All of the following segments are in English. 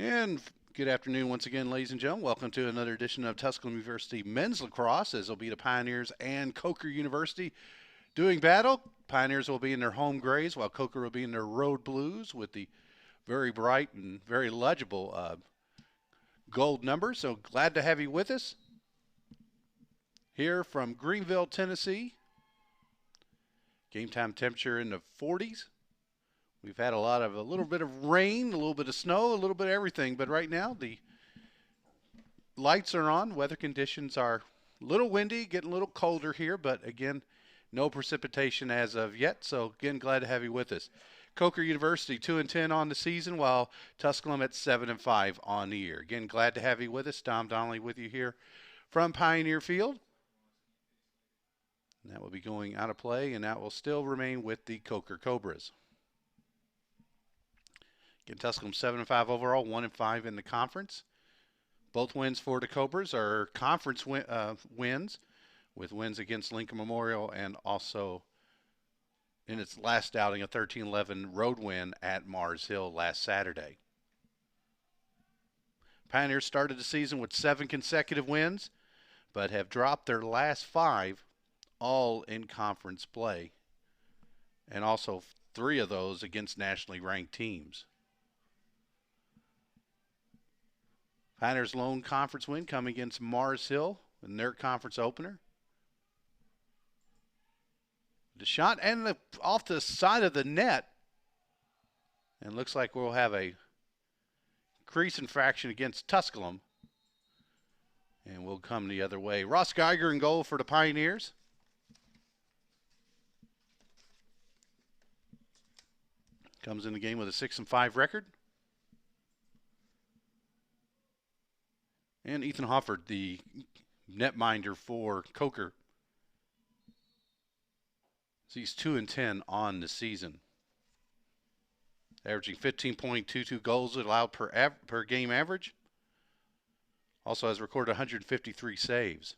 And good afternoon once again, ladies and gentlemen. Welcome to another edition of Tusculum University Men's Lacrosse, as it'll be the Pioneers and Coker University doing battle. Pioneers will be in their home grays, while Coker will be in their road blues with the very bright and very legible gold numbers. So glad to have you with us here from Greenville, Tennessee. Game time temperature in the 40s. We've had a little bit of rain, a little bit of snow, a little bit of everything. But right now, the lights are on. Weather conditions are a little windy, getting a little colder here. But again, no precipitation as of yet. So again, glad to have you with us. Coker University 2-10 on the season, while Tusculum at 7-5 on the year. Again, glad to have you with us. Tom Donnelly with you here from Pioneer Field. And that will be going out of play, and that will still remain with the Coker Cobras. Again, Tusculum 7-5 overall, 1-5 in the conference. Both wins for the Cobras are conference wins, with wins against Lincoln Memorial and also in its last outing a 13-11 road win at Mars Hill last Saturday. Pioneers started the season with 7 consecutive wins, but have dropped their last 5, all in conference play, and also 3 of those against nationally ranked teams. Pioneers' lone conference win coming against Mars Hill in their conference opener. The shot and off the side of the net, and looks like we'll have a crease infraction against Tusculum, and we'll come the other way. Ross Geiger in goal for the Pioneers. Comes in the game with a 6-5 record. And Ethan Hoffert, the netminder for Coker. So he's 2-10 on the season, averaging 15.22 goals allowed per game average. Also has recorded 153 saves.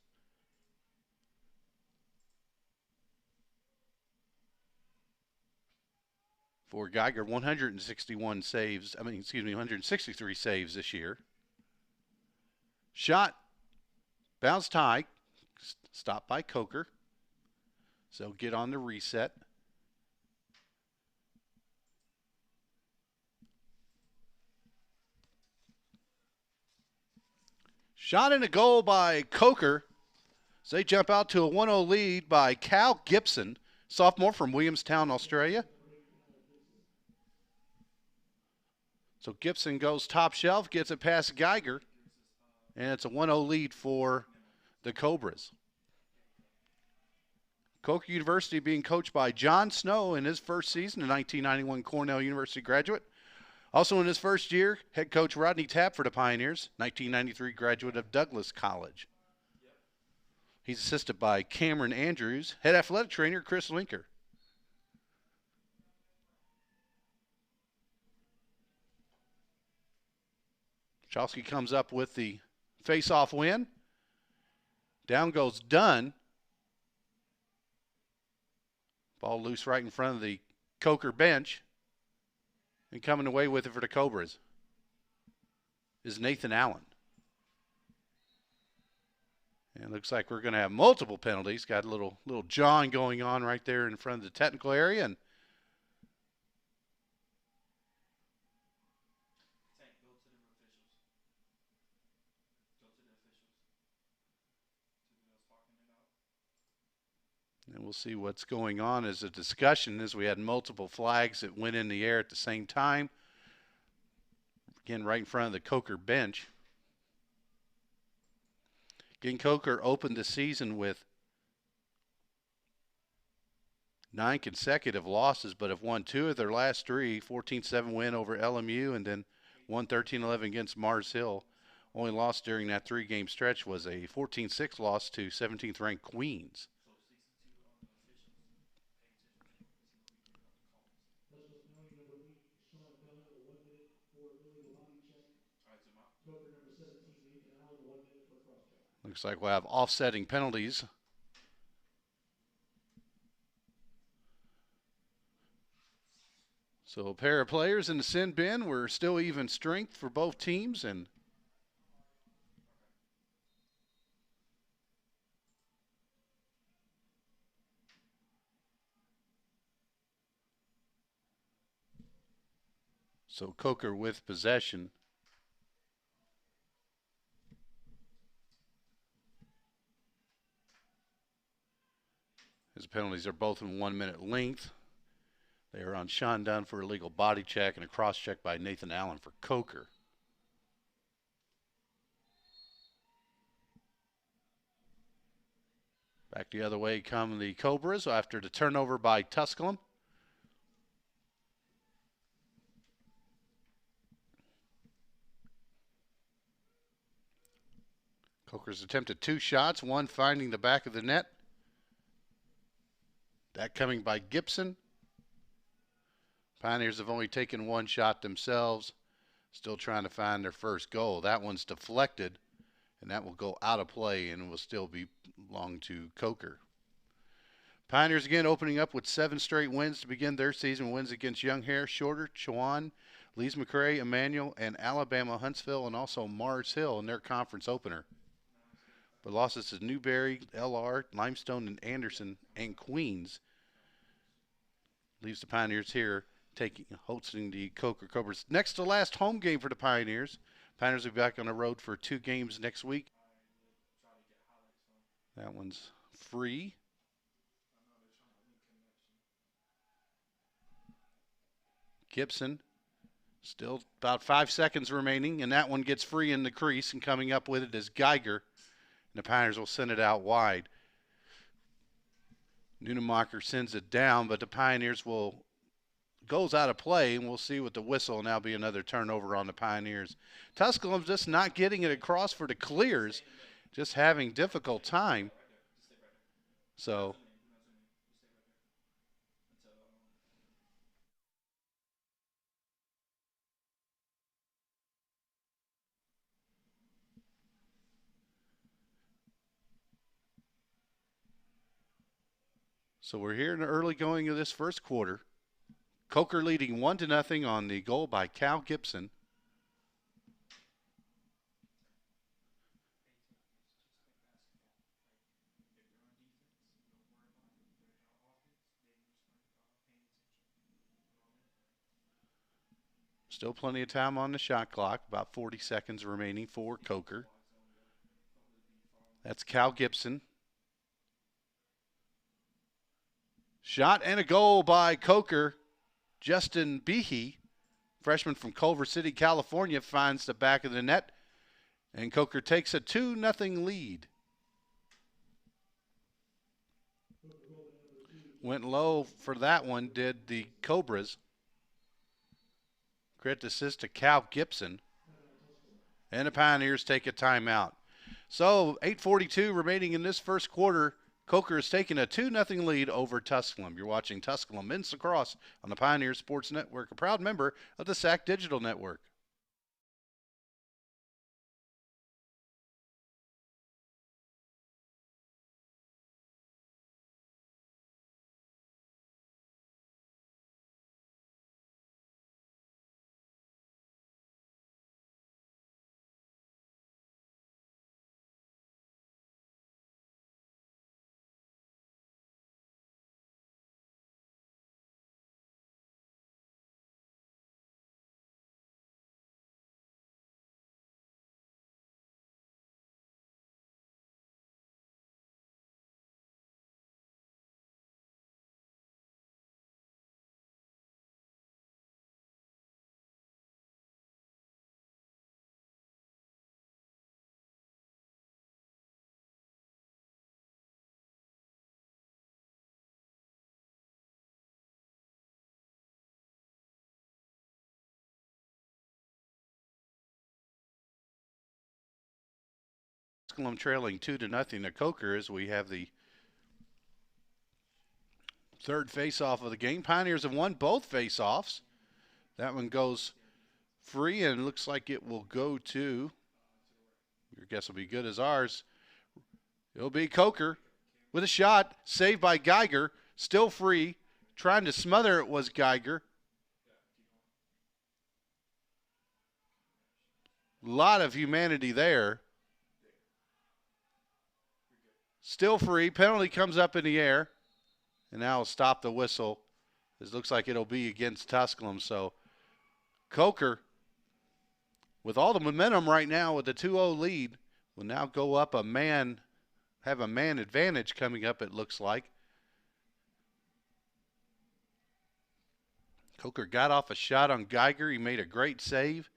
For Geiger, 163 saves this year. Shot, bounced high, stopped by Coker. So get on the reset. Shot and a goal by Coker. So they jump out to a 1-0 lead by Cal Gibson, sophomore from Williamstown, Australia. So Gibson goes top shelf, gets it past Geiger, and it's a 1-0 lead for the Cobras. Coker University being coached by John Snow in his first season, a 1991 Cornell University graduate. Also in his first year, head coach Rodney Tapp for the Pioneers, 1993 graduate of Douglas College. He's assisted by Cameron Andrews, head athletic trainer Chris Linker. Chalsky comes up with the face-off win. Down goes Dunn. Ball loose right in front of the Coker bench. And coming away with it for the Cobras is Nathan Allen. And it looks like we're going to have multiple penalties. Got a little jawing going on right there in front of the technical area. And And we'll see what's going on as a discussion, as we had multiple flags that went in the air at the same time. Again, right in front of the Coker bench. Again, Coker opened the season with 9 consecutive losses, but have won 2 of their last 3. 14-7 win over LMU, and then won 13-11 against Mars Hill. Only loss during that 3-game stretch was a 14-6 loss to 17th ranked Queens. Looks like we'll have offsetting penalties. So a pair of players in the sin bin. We're still even strength for both teams, and so Coker with possession. His penalties are both in 1 minute length. They are on Sean Dunn for a illegal body check and a cross check by Nathan Allen for Coker. Back the other way come the Cobras after the turnover by Tusculum. Coker's attempted 2 shots, one finding the back of the net. That coming by Gibson. Pioneers have only taken 1 shot themselves. Still trying to find their first goal. That one's deflected, and that will go out of play and will still belong to Coker. Pioneers again opening up with 7 straight wins to begin their season. Wins against Young Hare, Shorter, Chowan, Lees McRae, Emmanuel, and Alabama Huntsville, and also Mars Hill in their conference opener. But losses to Newberry, LR, Limestone, and Anderson, and Queens leaves the Pioneers here hosting the Coker Cobras. Next to last home game for the Pioneers. Pioneers will be back on the road for 2 games next week. That one's free. Gibson, still about 5 seconds remaining, and that one gets free in the crease, and coming up with it is Geiger. And the Pioneers will send it out wide. Nunemacher sends it down, but the Pioneers goes out of play, and we'll see with the whistle, and that'll be another turnover on the Pioneers. Tusculum's just not getting it across for the clears, just having difficult time. So we're here in the early going of this first quarter. Coker leading 1-0 on the goal by Cal Gibson. Still plenty of time on the shot clock, about 40 seconds remaining for Coker. That's Cal Gibson. Shot and a goal by Coker. Justin Behe, freshman from Culver City, California, finds the back of the net, and Coker takes a 2-0 lead. Went low for that one, did the Cobras. Credit assist to Cal Gibson. And the Pioneers take a timeout. So 8:42 remaining in this first quarter. Coker is taking a 2-0 lead over Tusculum. You're watching Tusculum Men's Lacrosse on the Pioneer Sports Network, a proud member of the SAC Digital Network. Tusculum trailing 2-0 to Coker as we have the third face-off of the game. Pioneers have won both face-offs. That one goes free, and it looks like it will go to, your guess will be good as ours. It'll be Coker with a shot, saved by Geiger, still free. Trying to smother it was Geiger. lot of humanity there. Still free. Penalty comes up in the air. And now will stop the whistle. This looks like it'll be against Tusculum. So Coker, with all the momentum right now with the 2-0 lead, will now go up a man, have a man advantage coming up, it looks like. Coker got off a shot on Geiger. He made a great save.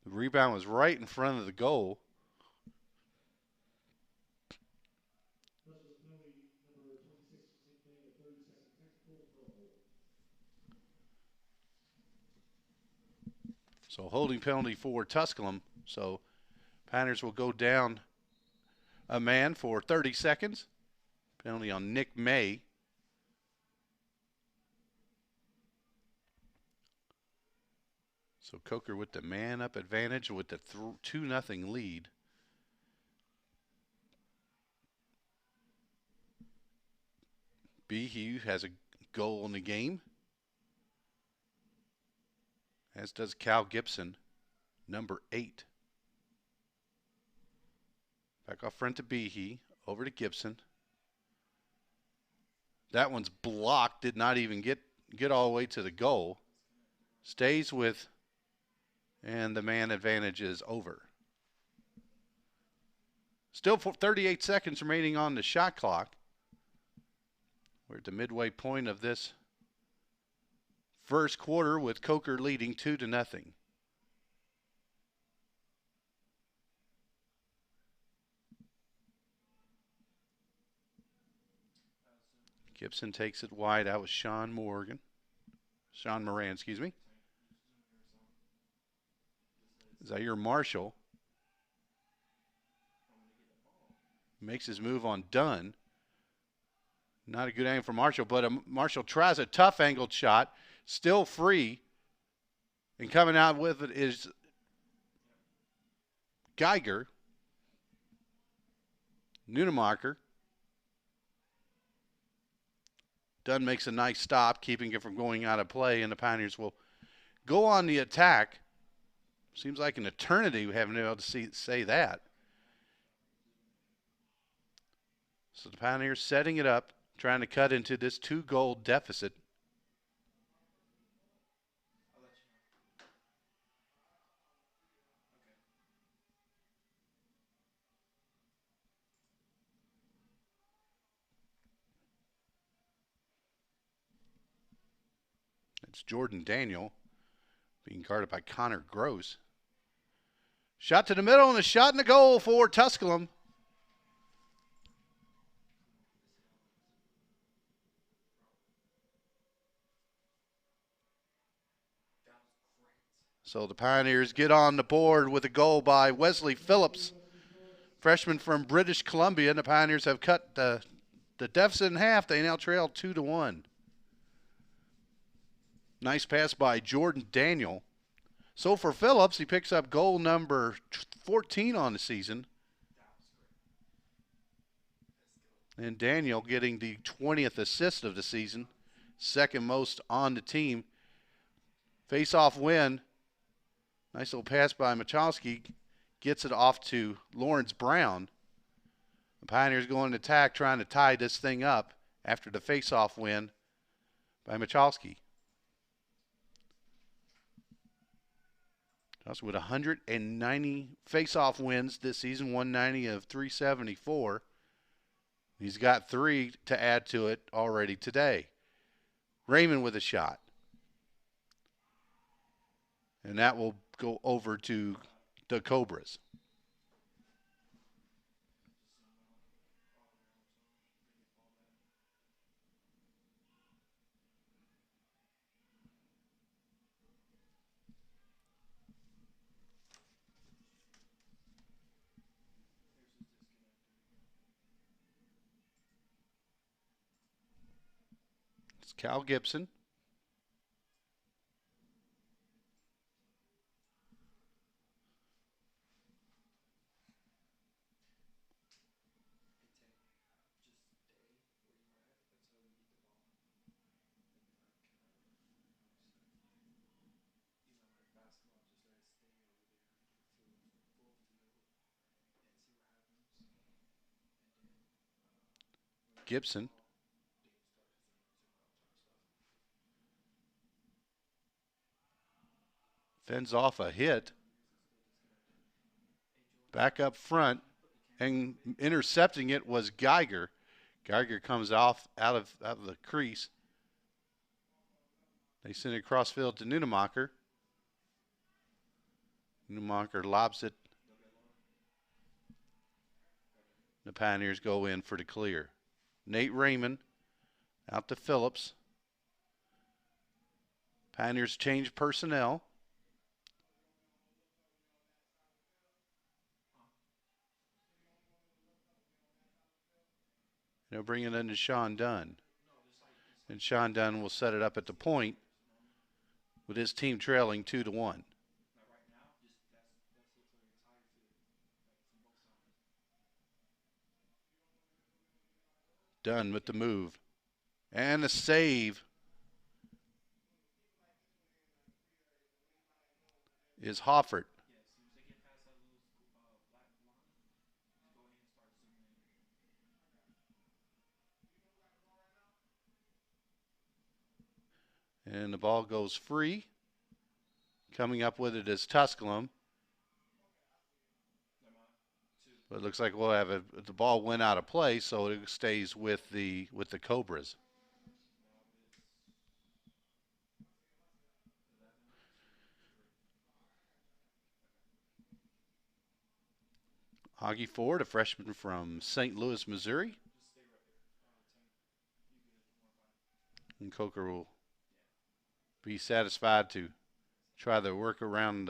The rebound was right in front of the goal. So holding penalty for Tusculum. So Pioneers will go down a man for 30 seconds. Penalty on Nick May. So Coker with the man-up advantage with the 2-0 lead. Behe has a goal in the game, as does Cal Gibson, number 8. Back off front to Behe, over to Gibson. That one's blocked, did not even get all the way to the goal. Stays with, and the man advantage is over. Still 38 seconds remaining on the shot clock. We're at the midway point of this first quarter with Coker leading 2-0. Gibson takes it wide out with Sean Moran, excuse me. Zaire Marshall makes his move on Dunn. Not a good angle for Marshall, but Marshall tries a tough angled shot, still free, and coming out with it is Geiger. Nunemacher. Dunn makes a nice stop, keeping it from going out of play, and the Pioneers will go on the attack. Seems like an eternity we haven't been able to say that. So the Pioneers setting it up, trying to cut into this 2-goal deficit. It's Jordan Daniel being guarded by Connor Gross. Shot to the middle and a shot in the goal for Tusculum. So the Pioneers get on the board with a goal by Wesley Phillips, freshman from British Columbia. And the Pioneers have cut the deficit in half. They now trail 2-1. Nice pass by Jordan Daniel. So for Phillips, he picks up goal number 14 on the season. And Daniel getting the 20th assist of the season, second most on the team. Face-off win. Nice little pass by Michalski. Gets it off to Lawrence Brown. The Pioneers going to attack, trying to tie this thing up after the face-off win by Michalski. Also with 190 face-off wins this season, 190 of 374. He's got 3 to add to it already today. Raymond with a shot. And that will go over to the Cobras. It's Cal Gibson. Gibson. Fends off a hit. Back up front, and intercepting it was Geiger. Geiger comes out of the crease. They send it across field to Nunemacher. Nunemacher lobs it. The Pioneers go in for the clear. Nate Raymond out to Phillips. Pioneers change personnel. They're bringing in Sean Dunn. And Sean Dunn will set it up at the point with his team trailing 2-1. Dunn with the move. And a save is Hoffert. And the ball goes free. Coming up with it is Tusculum. But it looks like we'll have the ball went out of play, so it stays with the Cobras. Auggie Ford, a freshman from St. Louis, Missouri. And Coker will be satisfied to try to work down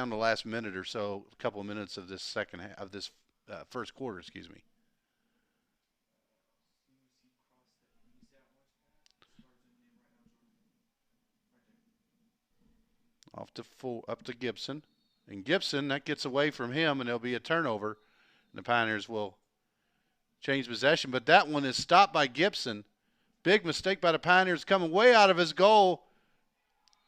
the last minute or so, a couple of minutes of this first quarter, excuse me. Up to Gibson. And Gibson, that gets away from him, and there'll be a turnover. And the Pioneers will change possession. But that one is stopped by Gibson. Big mistake by the Pioneers. Coming way out of his goal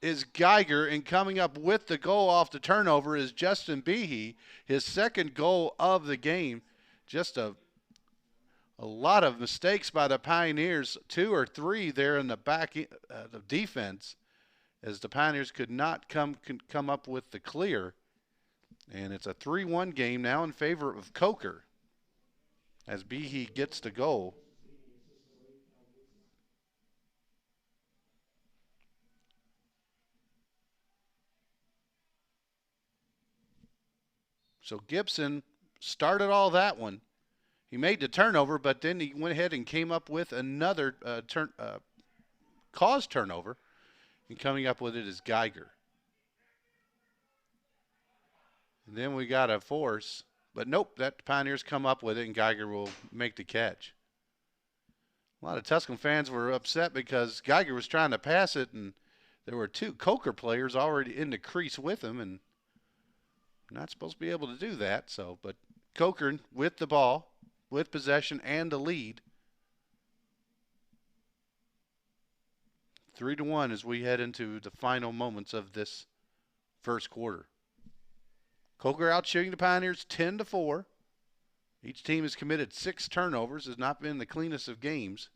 is Geiger, and coming up with the goal off the turnover is Justin Behe, his second goal of the game. Just a lot of mistakes by the Pioneers, 2 or 3 there in the back the defense, as the Pioneers could not come up with the clear. And it's a 3-1 game now in favor of Coker as Behe gets the goal. So Gibson started all that one. He made the turnover, but then he went ahead and came up with another caused turnover. And coming up with it is Geiger. And then we got a force, but nope, that Pioneers come up with it, and Geiger will make the catch. A lot of Tusculum fans were upset because Geiger was trying to pass it, and there were 2 Coker players already in the crease with him, and not supposed to be able to do that. So, but Coker with the ball, with possession and the lead. 3-1 as we head into the final moments of this first quarter. Coker out shooting the Pioneers 10-4. Each team has committed 6 turnovers, has not been the cleanest of games.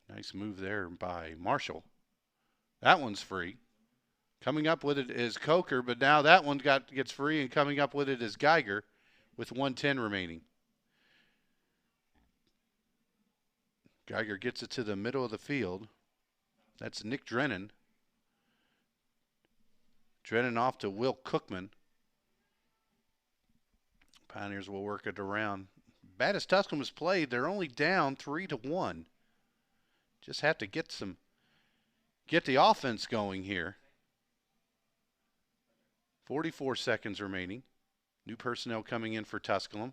Nice move there by Marshall. That one's free. Coming up with it is Coker, but now that one gets free, and coming up with it is Geiger with 1:10 remaining. Geiger gets it to the middle of the field. That's Nick Drennan. Drennan off to Will Cookman. Pioneers will work it around. Bad as Tusculum has played, they're only down 3-1. Just have to get the offense going here. 44 seconds remaining. New personnel coming in for Tusculum.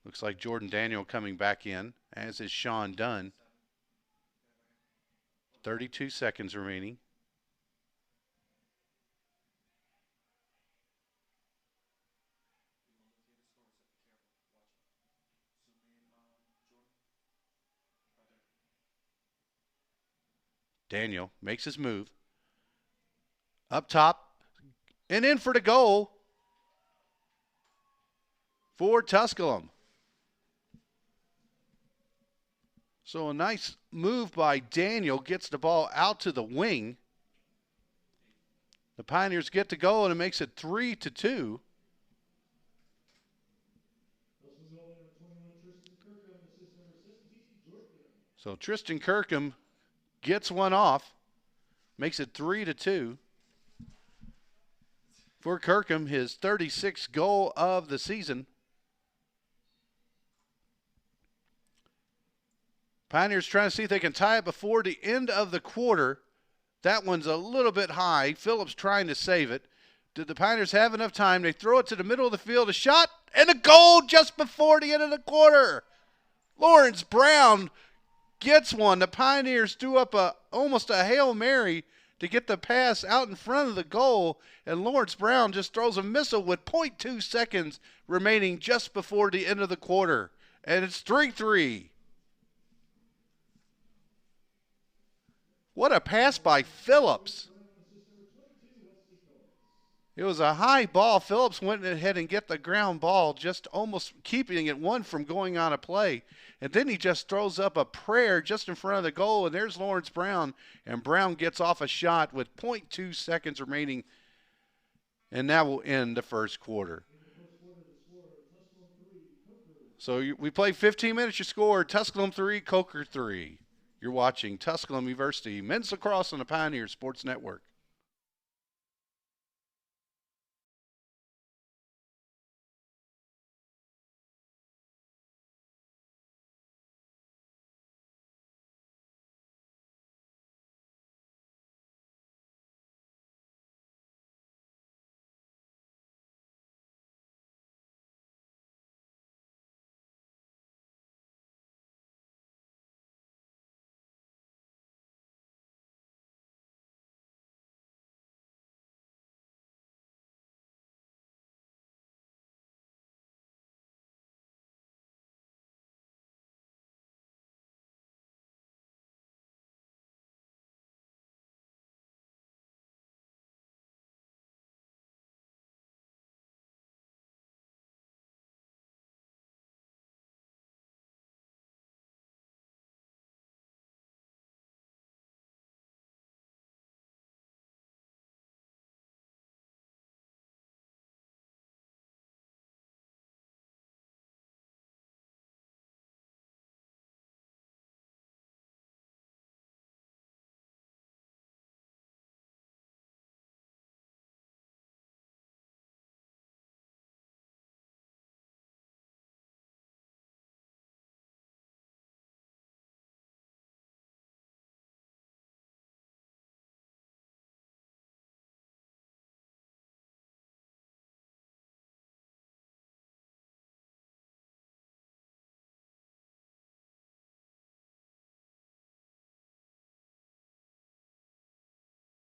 Looks like Jordan Daniel coming back in, as is Sean Dunn. 32 seconds remaining. Daniel makes his move. Up top and in for the goal for Tusculum. So a nice move by Daniel gets the ball out to the wing. The Pioneers get the goal and it makes it 3-2. So Tristan Kirkham gets one off, makes it 3-2. For Kirkham, his 36th goal of the season. Pioneers trying to see if they can tie it before the end of the quarter. That one's a little bit high. Phillips trying to save it. Did the Pioneers have enough time? They throw it to the middle of the field. A shot and a goal just before the end of the quarter. Lawrence Brown gets one. The Pioneers threw up almost a Hail Mary to get the pass out in front of the goal, and Lawrence Brown just throws a missile with 0.2 seconds remaining just before the end of the quarter. And it's 3-3. What a pass by Phillips. It was a high ball. Phillips went ahead and get the ground ball, just almost keeping it one from going on a play. And then he just throws up a prayer just in front of the goal, and there's Lawrence Brown. And Brown gets off a shot with 0.2 seconds remaining, and that will end the first quarter. So we played 15 minutes. You scored Tusculum 3, Coker 3. You're watching Tusculum University Men's Lacrosse on the Pioneer Sports Network.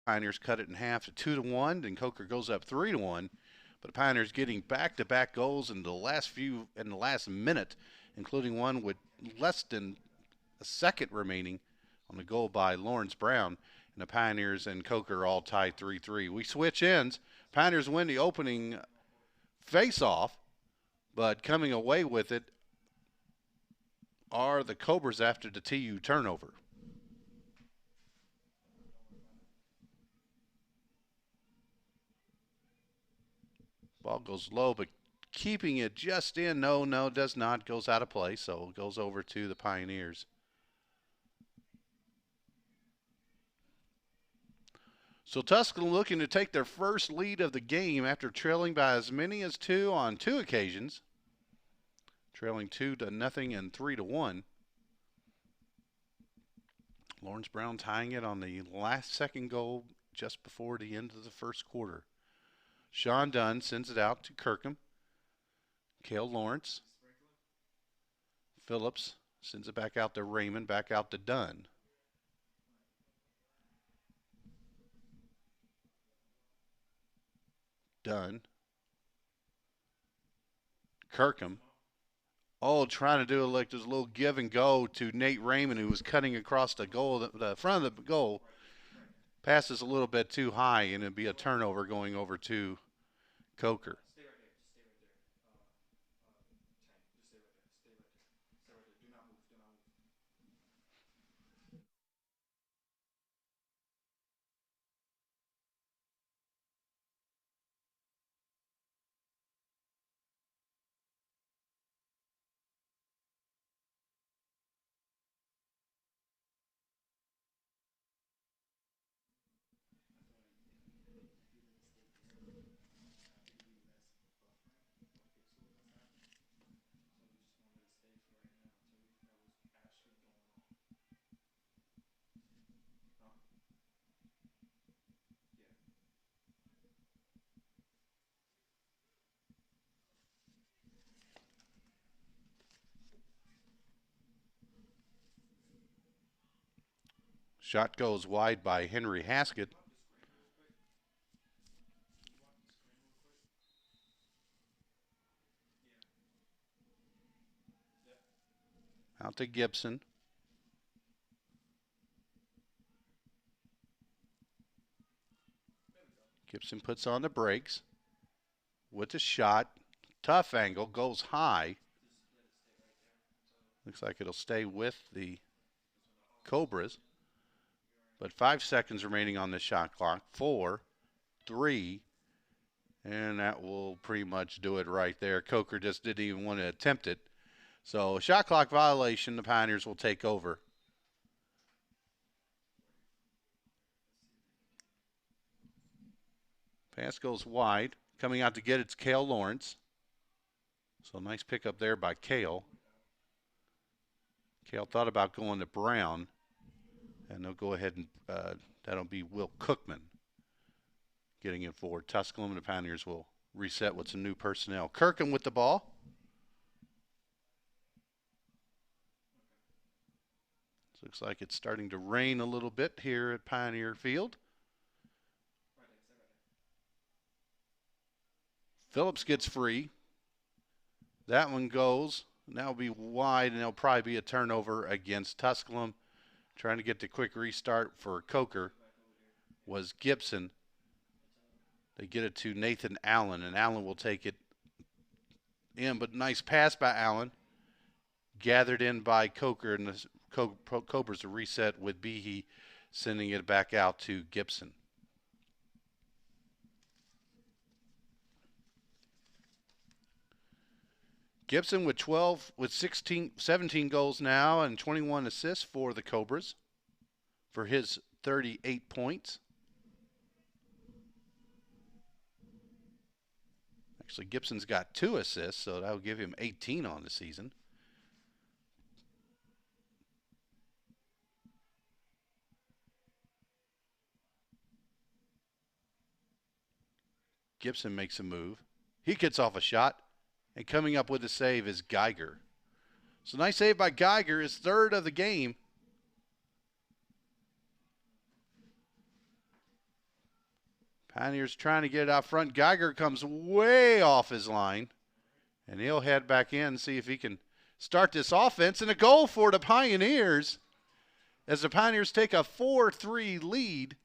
Pioneers cut it in half to 2-1, then Coker goes up 3-1. But the Pioneers getting back-to-back goals in the last minute, including one with less than a second remaining on the goal by Lawrence Brown. And the Pioneers and Coker all tied 3-3. We switch ends. Pioneers win the opening face-off, but coming away with it are the Cobras after the TU turnover. Ball goes low, but keeping it just in. No, does not. Goes out of play, so it goes over to the Pioneers. So Tusculum looking to take their first lead of the game after trailing by as many as 2 on 2 occasions. Trailing 2-0 and 3-1. Lawrence Brown tying it on the last second goal just before the end of the first quarter. Sean Dunn sends it out to Kirkham. Cale Lawrence. Phillips sends it back out to Raymond, back out to Dunn. Dunn. Kirkham. Oh, trying to do it like there's a little give and go to Nate Raymond, who was cutting across the goal, the front of the goal. Passes a little bit too high, and it'd be a turnover going over to Coker. Shot goes wide by Henry Haskett. Out to Gibson. Gibson puts on the brakes with the shot. Tough angle, goes high. Looks like it'll stay with the Cobras. But 5 seconds remaining on the shot clock. 4, 3, and that will pretty much do it right there. Coker just didn't even want to attempt it. So shot clock violation, the Pioneers will take over. Pass goes wide. Coming out to get it's Cale Lawrence. So nice pickup there by Cale. Cale thought about going to Brown. And they'll go ahead and that'll be Will Cookman getting it forward. Tusculum and the Pioneers will reset with some new personnel. Kirkham with the ball. Looks like it's starting to rain a little bit here at Pioneer Field. Phillips gets free. That one goes. Now be wide, and it'll probably be a turnover against Tusculum. Trying to get the quick restart for Coker was Gibson. They get it to Nathan Allen, and Allen will take it in. But nice pass by Allen. Gathered in by Coker, and the Cobras a reset with Behe sending it back out to Gibson. Gibson with 17 goals now and 21 assists for the Cobras for his 38 points. Actually, Gibson's got 2 assists, so that'll give him 18 on the season. Gibson makes a move. He gets off a shot. And coming up with a save is Geiger. So nice save by Geiger, his 3rd of the game. Pioneers trying to get it out front. Geiger comes way off his line. And he'll head back in and see if he can start this offense. And a goal for the Pioneers as the Pioneers take a 4-3 lead.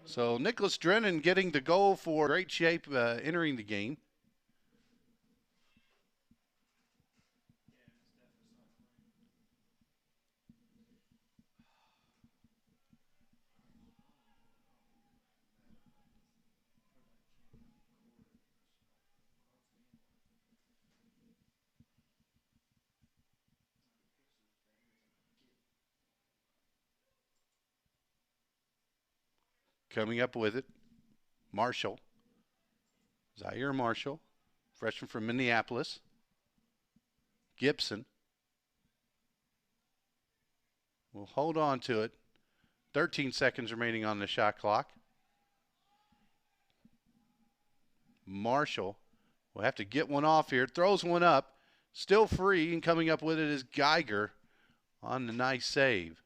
So Nicholas Drennan getting the goal for great shape entering the game. Coming up with it, Marshall. Zaire Marshall, freshman from Minneapolis. Gibson will hold on to it. 13 seconds remaining on the shot clock. Marshall will have to get one off here. Throws one up. Still free, and coming up with it is Geiger on the nice save.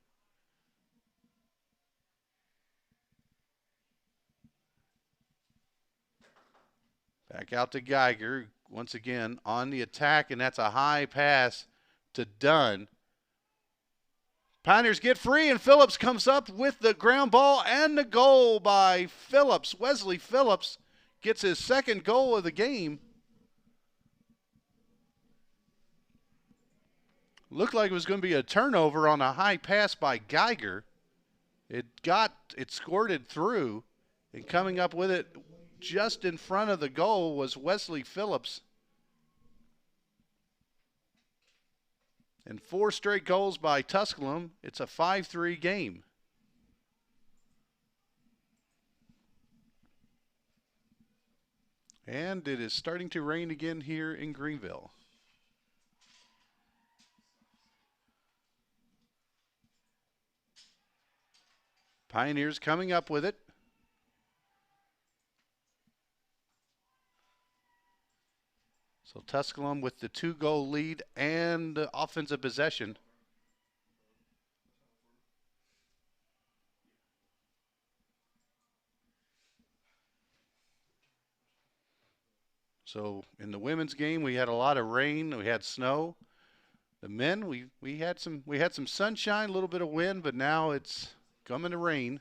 Back out to Geiger once again on the attack, and that's a high pass to Dunn. Pioneers get free, and Phillips comes up with the ground ball and the goal by Phillips. Wesley Phillips gets his second goal of the game. Looked like it was going to be a turnover on a high pass by Geiger. It squirted through, and coming up with it just in front of the goal was Wesley Phillips. And 4 straight goals by Tusculum. It's a 5-3 game. And it is starting to rain again here in Greenville. Pioneers coming up with it. So Tusculum with the 2-goal lead and offensive possession. So in the women's game, we had a lot of rain. We had snow. The men, we had some sunshine, a little bit of wind, but now it's coming to rain.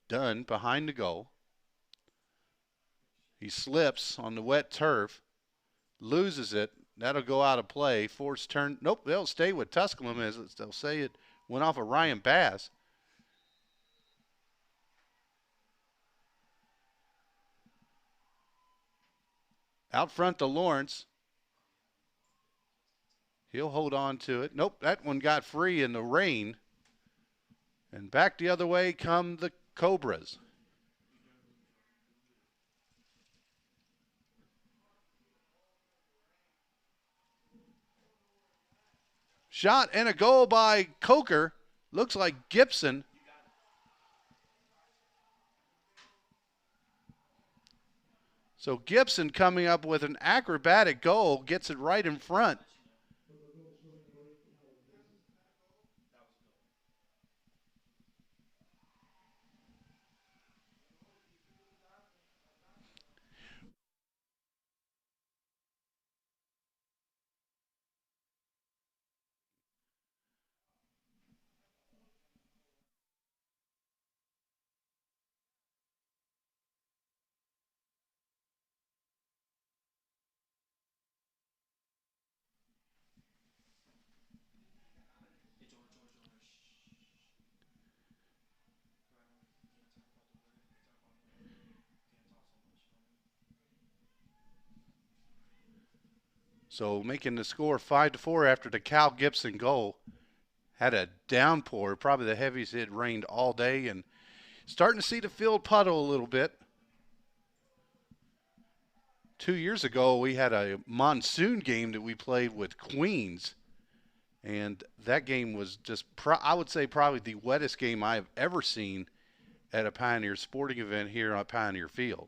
Dunn behind the goal. He slips on the wet turf, loses it. That'll go out of play. Ford's turn. Nope, they'll stay with Tusculum as they'll say it went off of Ryan Bass. Out front to Lawrence. He'll hold on to it. Nope, that one got free in the rain. And back the other way come the Cobras. Shot and a goal by Coker. Looks like Gibson. So Gibson coming up with an acrobatic goal, gets it right in front. So making the score 5-4 after the Cal Gibson goal. Had a downpour, probably the heaviest it rained all day, and starting to see the field puddle a little bit. 2 years ago, we had a monsoon game that we played with Queens, and that game was just, I would say, probably the wettest game I've ever seen at a Pioneer sporting event here on Pioneer Field.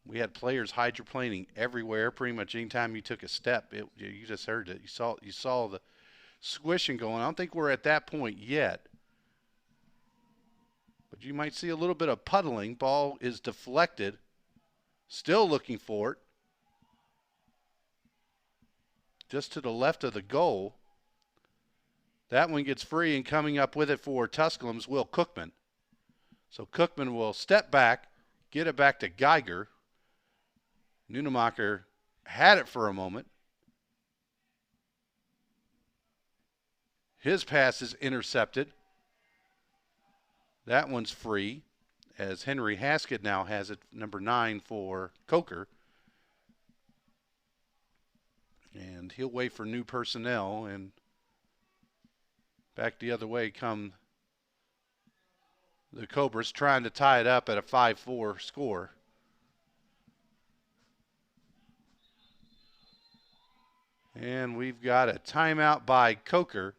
We had players hydroplaning everywhere. Pretty much anytime you took a step, you just heard it. You saw the squishing going. I don't think we're at that point yet. But you might see a little bit of puddling. Ball is deflected. Still looking for it. Just to the left of the goal. That one gets free, and coming up with it for Tusculum's Will Cookman. So Cookman will step back, get it back to Geiger. Nunemacher had it for a moment. His pass is intercepted. That one's free, as Henry Haskett now has it, number 9 for Coker. And he'll wait for new personnel, and back the other way come the Cobras, trying to tie it up at a 5-4 score. And we've got a timeout by Coker.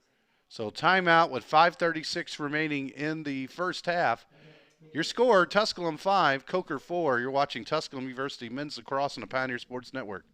So timeout with 5:36 remaining in the first half. Your score, Tusculum 5, Coker 4. You're watching Tusculum University Men's Lacrosse on the Pioneer Sports Network.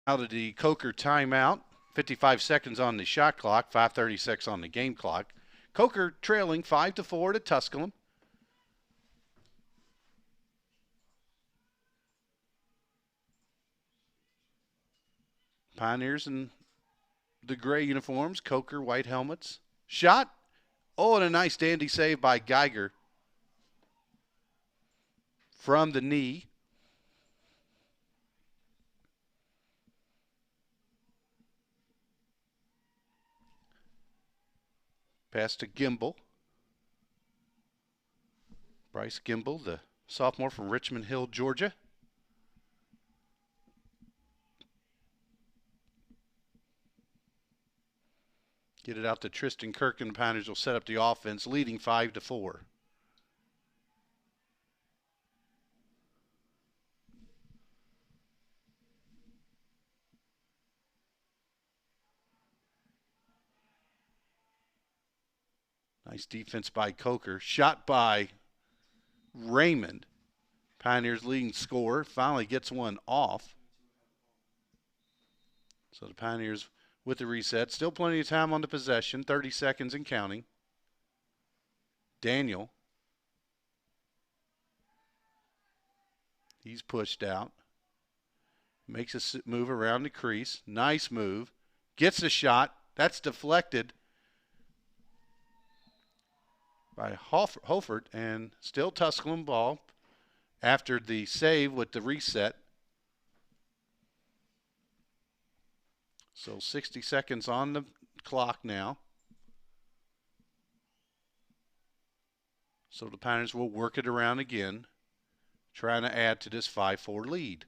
Out of the Coker timeout, 55 seconds on the shot clock, 5:36 on the game clock. Coker trailing 5-4 to Tusculum. Pioneers in the gray uniforms, Coker white helmets. Shot. Oh, and a nice dandy save by Geiger from the knee. Pass to Gimbel. Bryce Gimbel, the sophomore from Richmond Hill, Georgia. Get it out to Tristan Kirk, and the Pioneers will set up the offense, leading 5-4. Nice defense by Coker. Shot by Raymond. Pioneers leading scorer. Finally gets one off. So the Pioneers with the reset. Still plenty of time on the possession. 30 seconds and counting. Daniel. He's pushed out. Makes a move around the crease. Nice move. Gets a shot. That's deflected by Hoffert, and still Tusculum ball after the save with the reset. So 60 seconds on the clock now. So the Pioneers will work it around again, trying to add to this 5-4 lead.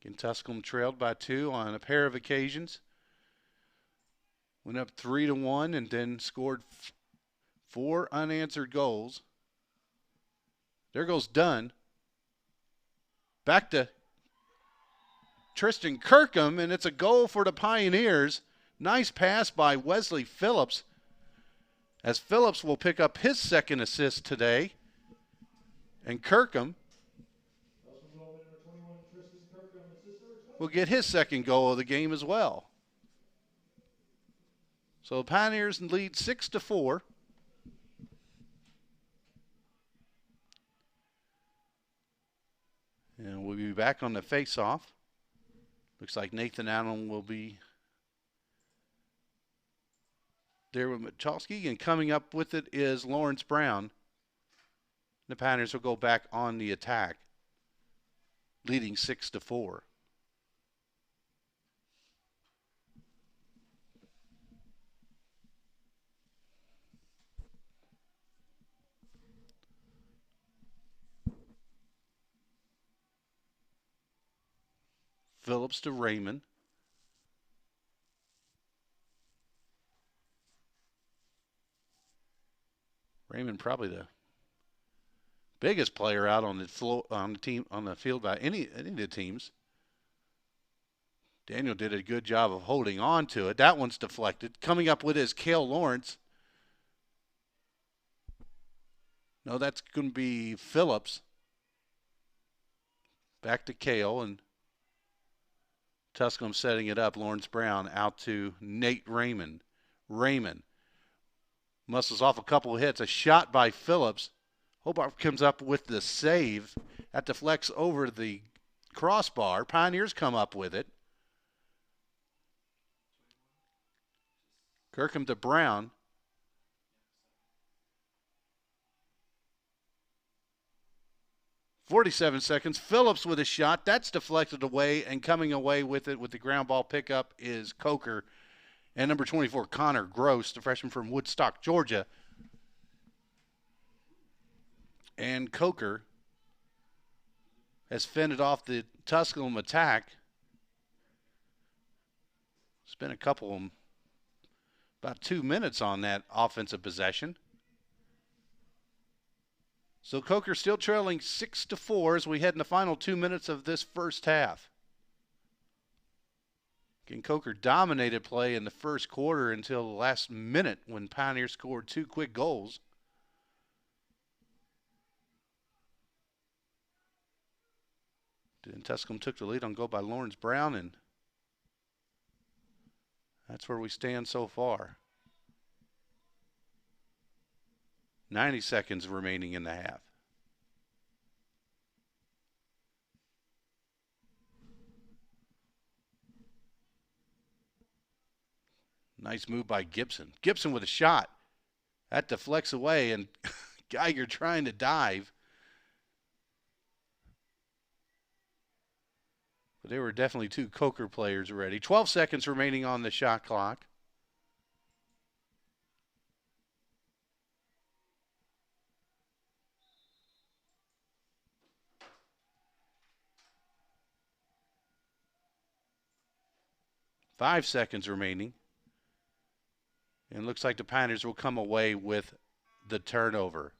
Again, Tusculum trailed by 2 on a pair of occasions. Went up 3-1 and then scored 4 unanswered goals. There goes Dunn. Back to Tristan Kirkham, and it's a goal for the Pioneers. Nice pass by Wesley Phillips, as Phillips will pick up his second assist today. And Kirkham will get his second goal of the game as well. So the Pioneers lead 6-4. And we'll be back on the face-off. Looks like Nathan Allen will be there with Michalski, and coming up with it is Lawrence Brown. The Pioneers will go back on the attack, leading 6-4. Phillips to Raymond. Raymond probably the biggest player out on the floor, on the team, on the field by any of the teams. Daniel did a good job of holding on to it. That one's deflected. Coming up with is Cale Lawrence. No, that's going to be Phillips. Back to Cale, and Tusculum setting it up. Lawrence Brown out to Nate Raymond. Raymond muscles off a couple of hits. A shot by Phillips. Hobart comes up with the save. That deflects over the crossbar. Pioneers come up with it. Kirkham to Brown. .47 seconds. Phillips with a shot. That's deflected away, and coming away with it with the ground ball pickup is Coker. And number 24, Connor Gross, the freshman from Woodstock, Georgia. And Coker has fended off the Tusculum attack. Spent a couple, about 2 minutes on that offensive possession. So Coker still trailing 6-4 as we head in the final 2 minutes of this first half. Again, Coker dominated play in the first quarter until the last minute when Pioneers scored 2 quick goals. Then Tusculum took the lead on goal by Lawrence Brown, and that's where we stand so far. 90 seconds remaining in the half. Nice move by Gibson. Gibson with a shot. That deflects away, and Geiger trying to dive. But there were definitely 2 Coker players ready. 12 seconds remaining on the shot clock. Five seconds remaining. And looks like the Pioneers will come away with the turnover.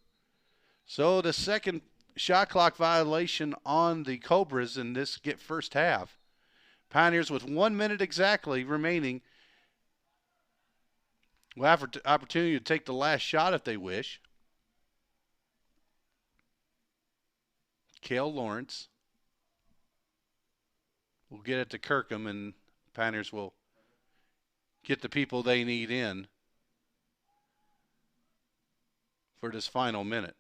So the second shot clock violation on the Cobras in this first half. Pioneers with 1 minute exactly remaining will have an opportunity to take the last shot if they wish. Cale Lawrence will get it to Kirkham, and Pioneers will get the people they need in for this final minute.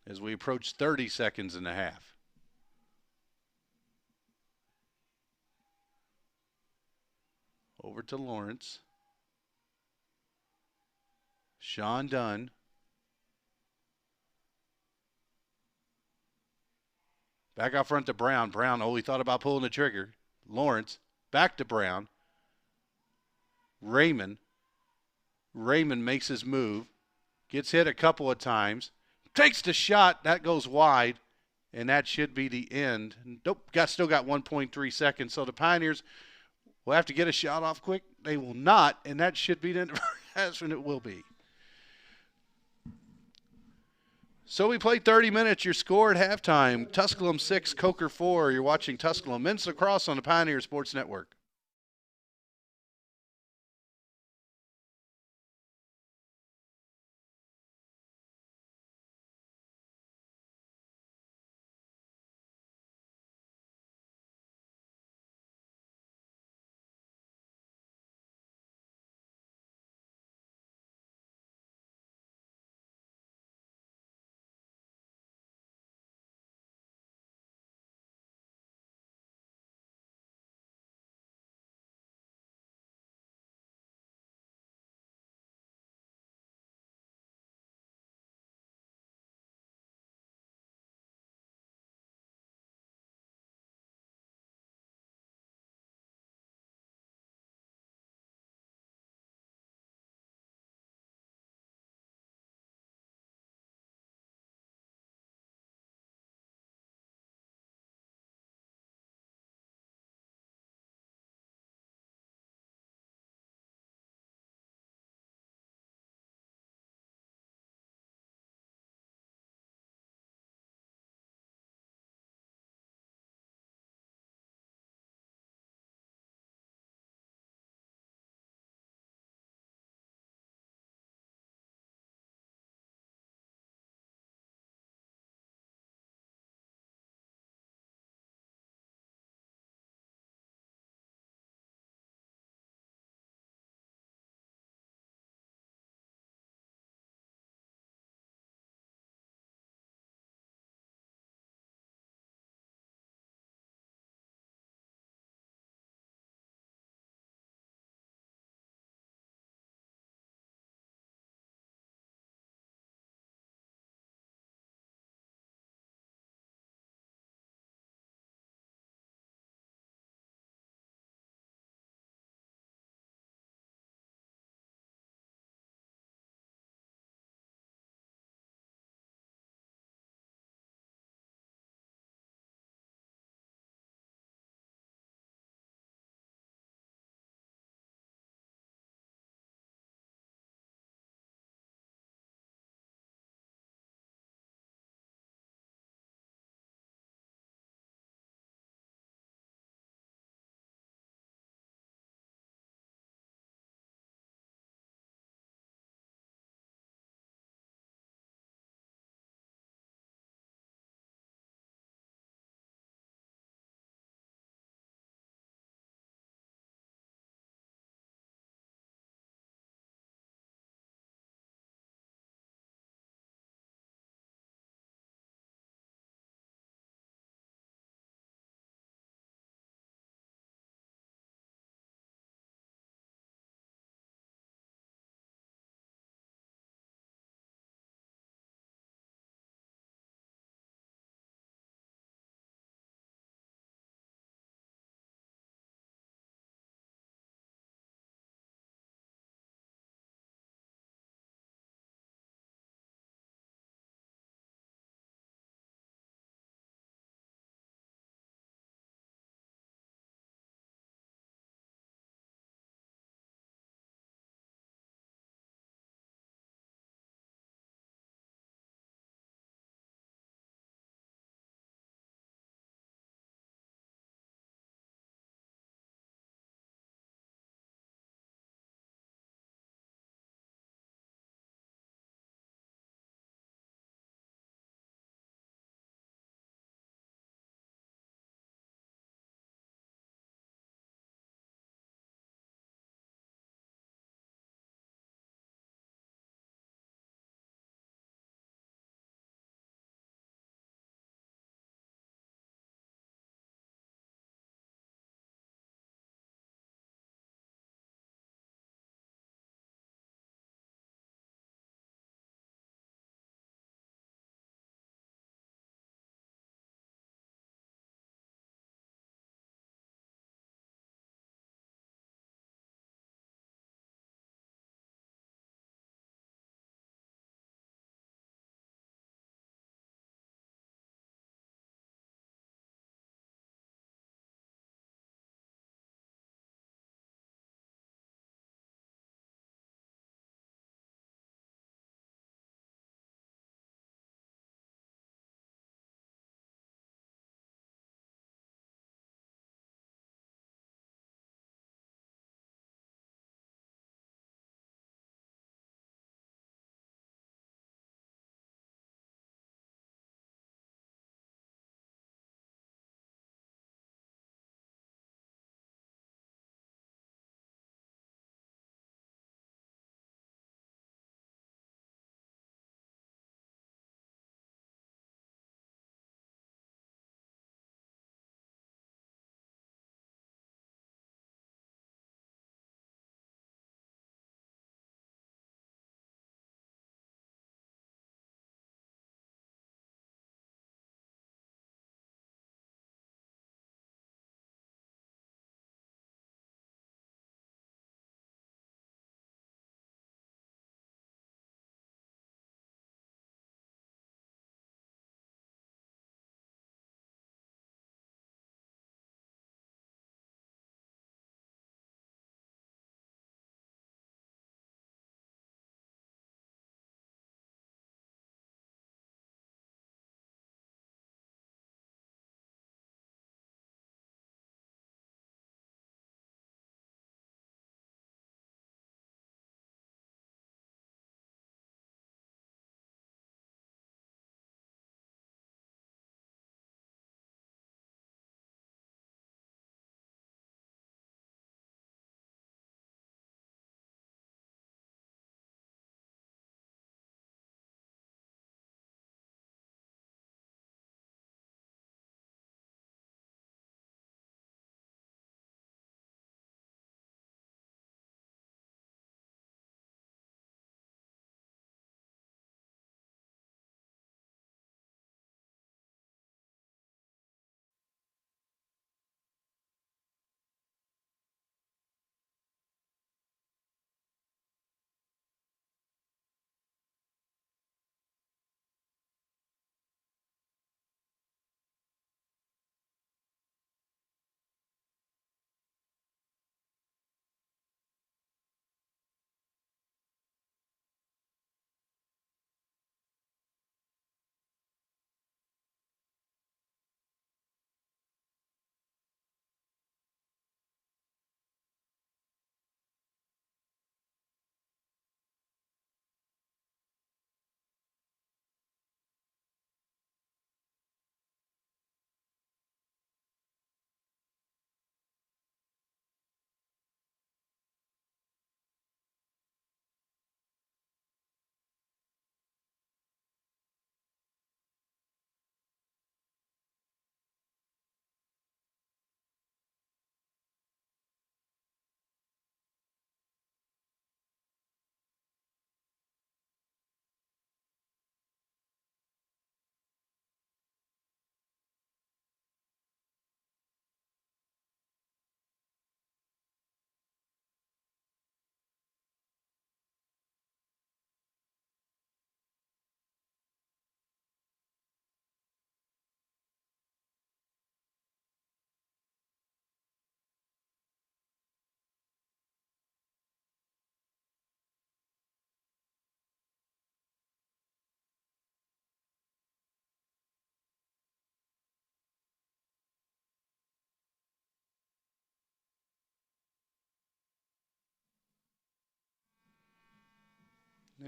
As we approach 30 seconds in the half. Over to Lawrence. Sean Dunn. Back out front to Brown. Brown, he thought about pulling the trigger. Lawrence, back to Brown. Raymond. Raymond makes his move. Gets hit a couple of times. Takes the shot. That goes wide. And that should be the end. Nope, still got 1.3 seconds. So the Pioneers will have to get a shot off quick. They will not. And that should be the end of that's when it will be. So we played 30 minutes. Your score at halftime, Tusculum 6, Coker 4. You're watching Tusculum Men's Lacrosse on the Pioneer Sports Network.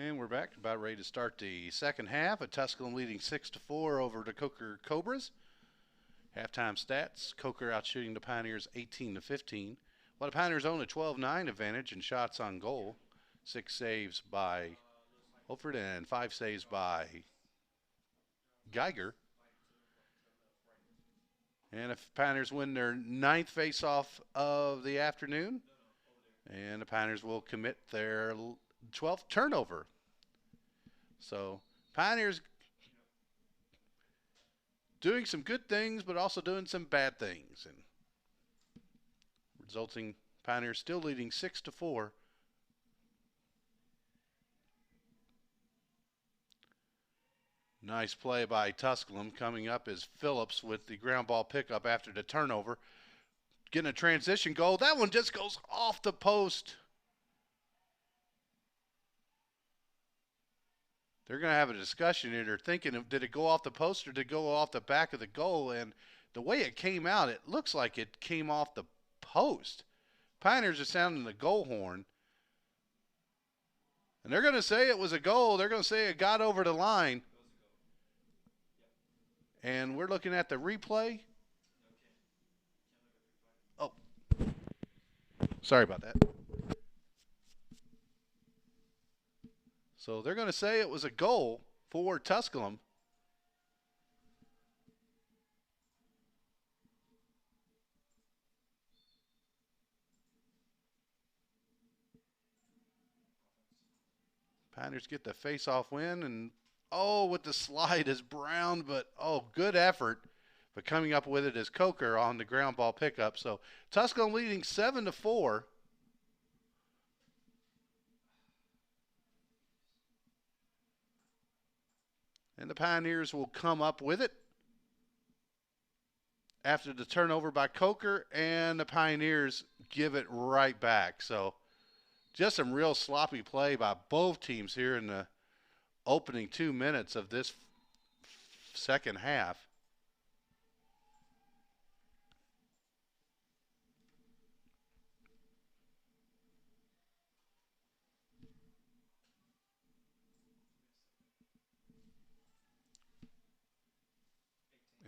And we're back, about ready to start the second half. Tusculum leading 6-4 over the Coker Cobras. Halftime stats: Coker outshooting the Pioneers 18-15. While the Pioneers own a 12-9 advantage in shots on goal. 6 saves by Hoffert and 5 saves by Geiger. And if Pioneers win their 9th face-off of the afternoon, and the Pioneers will commit their 12th turnover. So Pioneers doing some good things, but also doing some bad things, and resulting Pioneers still leading 6-4. Nice play by Tusculum. Coming up is Phillips with the ground ball pickup after the turnover. Getting a transition goal. That one just goes off the post. They're going to have a discussion here. They're thinking of, did it go off the post or did it go off the back of the goal? And the way it came out, it looks like it came off the post. Pioneers are sounding the goal horn. And they're going to say it was a goal. They're going to say it got over the line. And we're looking at the replay. Oh, sorry about that. So they're going to say it was a goal for Tusculum. Pioneers get the face-off win, and oh, with the slide is Brown, but oh, good effort. But coming up with it is Coker on the ground ball pickup. So Tusculum leading 7-4. And the Pioneers will come up with it after the turnover by Coker, and the Pioneers give it right back. So just some real sloppy play by both teams here in the opening 2 minutes of this second half.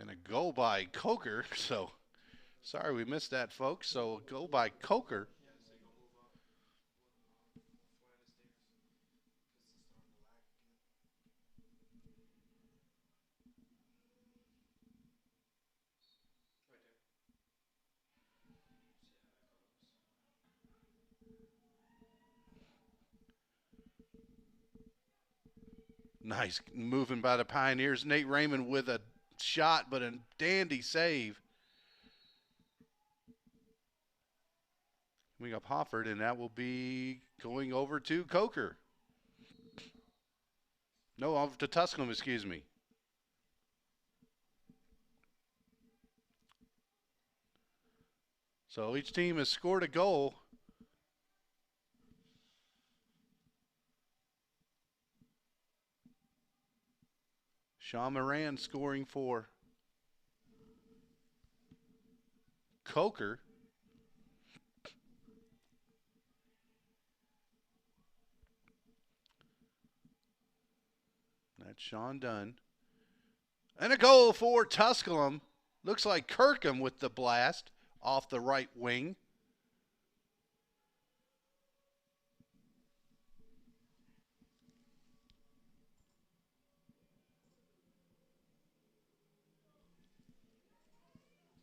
And a goal by Coker. So sorry we missed that, folks. So a goal by Coker. Nice moving by the Pioneers. Nate Raymond with a shot, but a dandy save. Coming up Hoffert, and that will be going over to Coker. No, over to Tusculum, excuse me. So each team has scored a goal. Sean Moran scoring for Coker. That's Sean Dunn. And a goal for Tusculum. Looks like Kirkham with the blast off the right wing.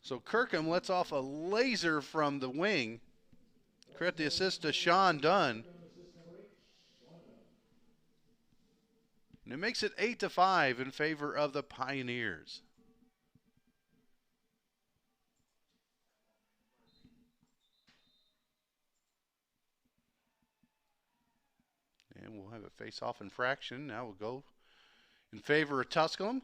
So Kirkham lets off a laser from the wing. Credit the assist to Sean Dunn. And it makes it 8-5 in favor of the Pioneers. And we'll have a face-off infraction. Now we'll go in favor of Tusculum.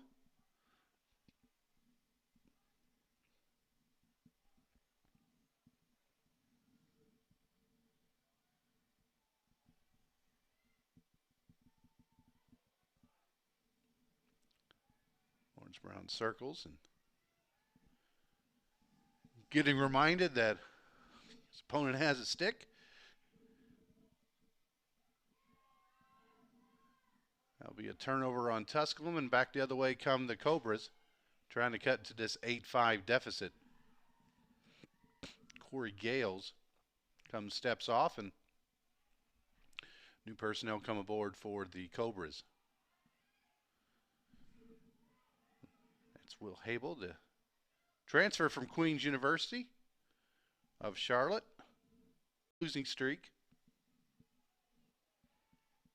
Orange-brown circles, and getting reminded that his opponent has a stick. That'll be a turnover on Tusculum, and back the other way come the Cobras, trying to cut to this 8-5 deficit. Corey Gales steps off, and new personnel come aboard for the Cobras. That's Will Hable, the transfer from Queen's University of Charlotte. Losing streak.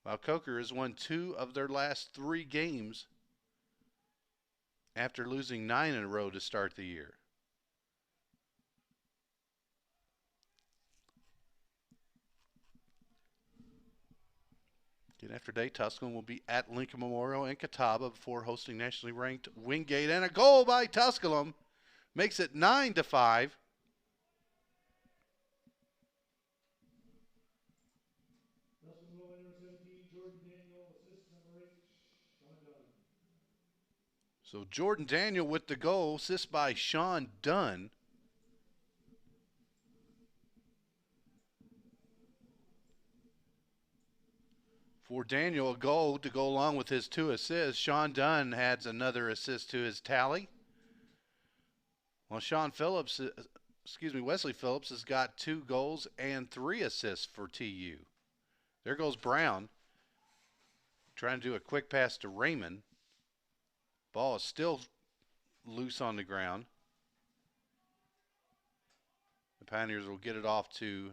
While Coker has won 2 of their last 3 games after losing 9 in a row to start the year. Again, after day, Tusculum will be at Lincoln Memorial and Catawba before hosting nationally ranked Wingate, and a goal by Tusculum makes it 9-5. So Jordan Daniel with the goal, assist by Sean Dunn. For Daniel, a goal to go along with his 2 assists. Sean Dunn adds another assist to his tally. Well, Wesley Phillips has got 2 goals and 3 assists for TU. There goes Brown, trying to do a quick pass to Raymond. Ball is still loose on the ground. The Pioneers will get it off to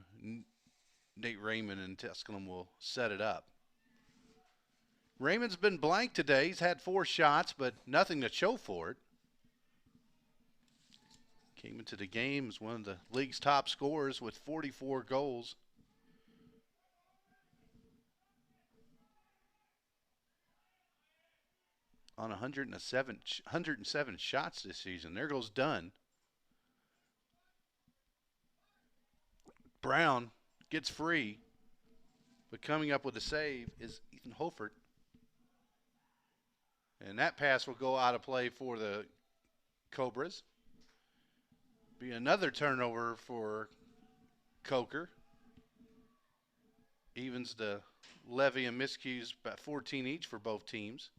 Nate Raymond, and Tusculum will set it up. Raymond's been blank today. He's had 4 shots, but nothing to show for it. Came into the game as one of the league's top scorers with 44 goals. On 107 shots this season. There goes Dunn. Brown gets free, but coming up with a save is Ethan Hoffert. And that pass will go out of play for the Cobras. Be another turnover for Coker. Evens the levy and miscues, about 14 each for both teams.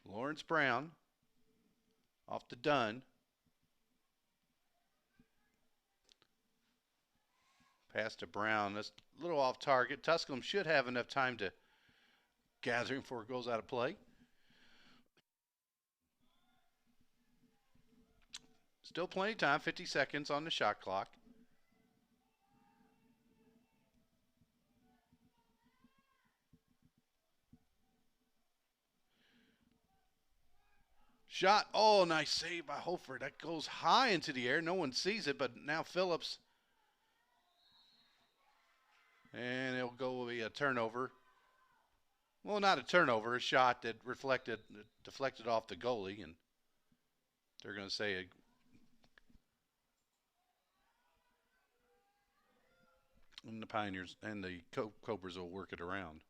Lawrence Brown off to Dunn. Pass to Brown. That's a little off target. Tusculum should have enough time to gather him before it goes out of play. Still plenty of time, 50 seconds on the shot clock. Shot. Oh, nice save by Hoffert. That goes high into the air. No one sees it, but now Phillips. And it'll go be a turnover. Well, not a turnover, a shot that deflected off the goalie, and they're going to say and the Pioneers and the Cobras will work it around.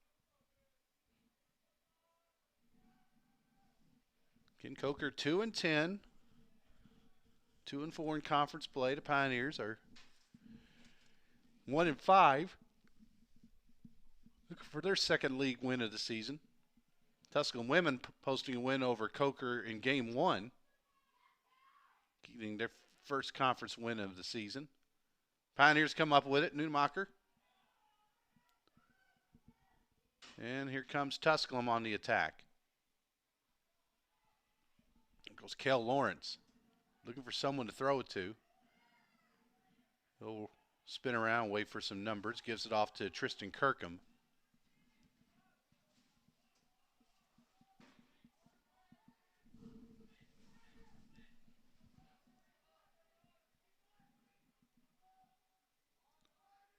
Ken Coker 2-10, 2-4 in conference play. The Pioneers are 1-5. Looking for their second league win of the season. Tusculum women posting a win over Coker in game 1, getting their first conference win of the season. Pioneers come up with it. Nunemacher. And here comes Tusculum on the attack. There goes Kel Lawrence. Looking for someone to throw it to. He'll spin around, wait for some numbers. Gives it off to Tristan Kirkham.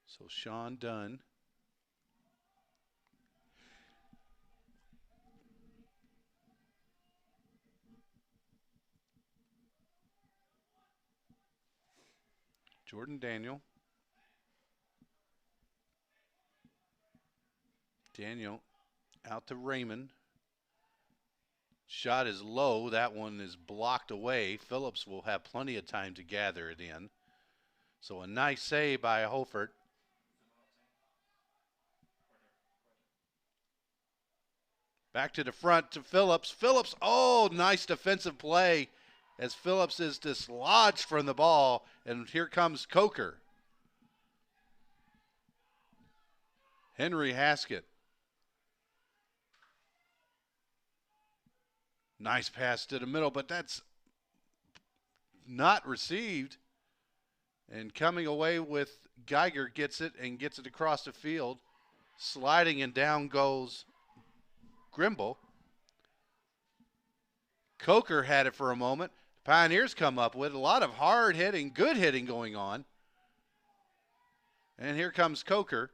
So Sean Dunn. Jordan Daniel. Daniel out to Raymond. Shot is low. That one is blocked away. Phillips will have plenty of time to gather it in. So a nice save by Hoffert. Back to the front to Phillips. Phillips, oh, nice defensive play as Phillips is dislodged from the ball. And here comes Coker. Henry Haskett. Nice pass to the middle, but that's not received. And coming away with Geiger gets it and gets it across the field. Sliding and down goes Grimble. Coker had it for a moment. The Pioneers come up with a lot of hard hitting, good hitting going on. And here comes Coker.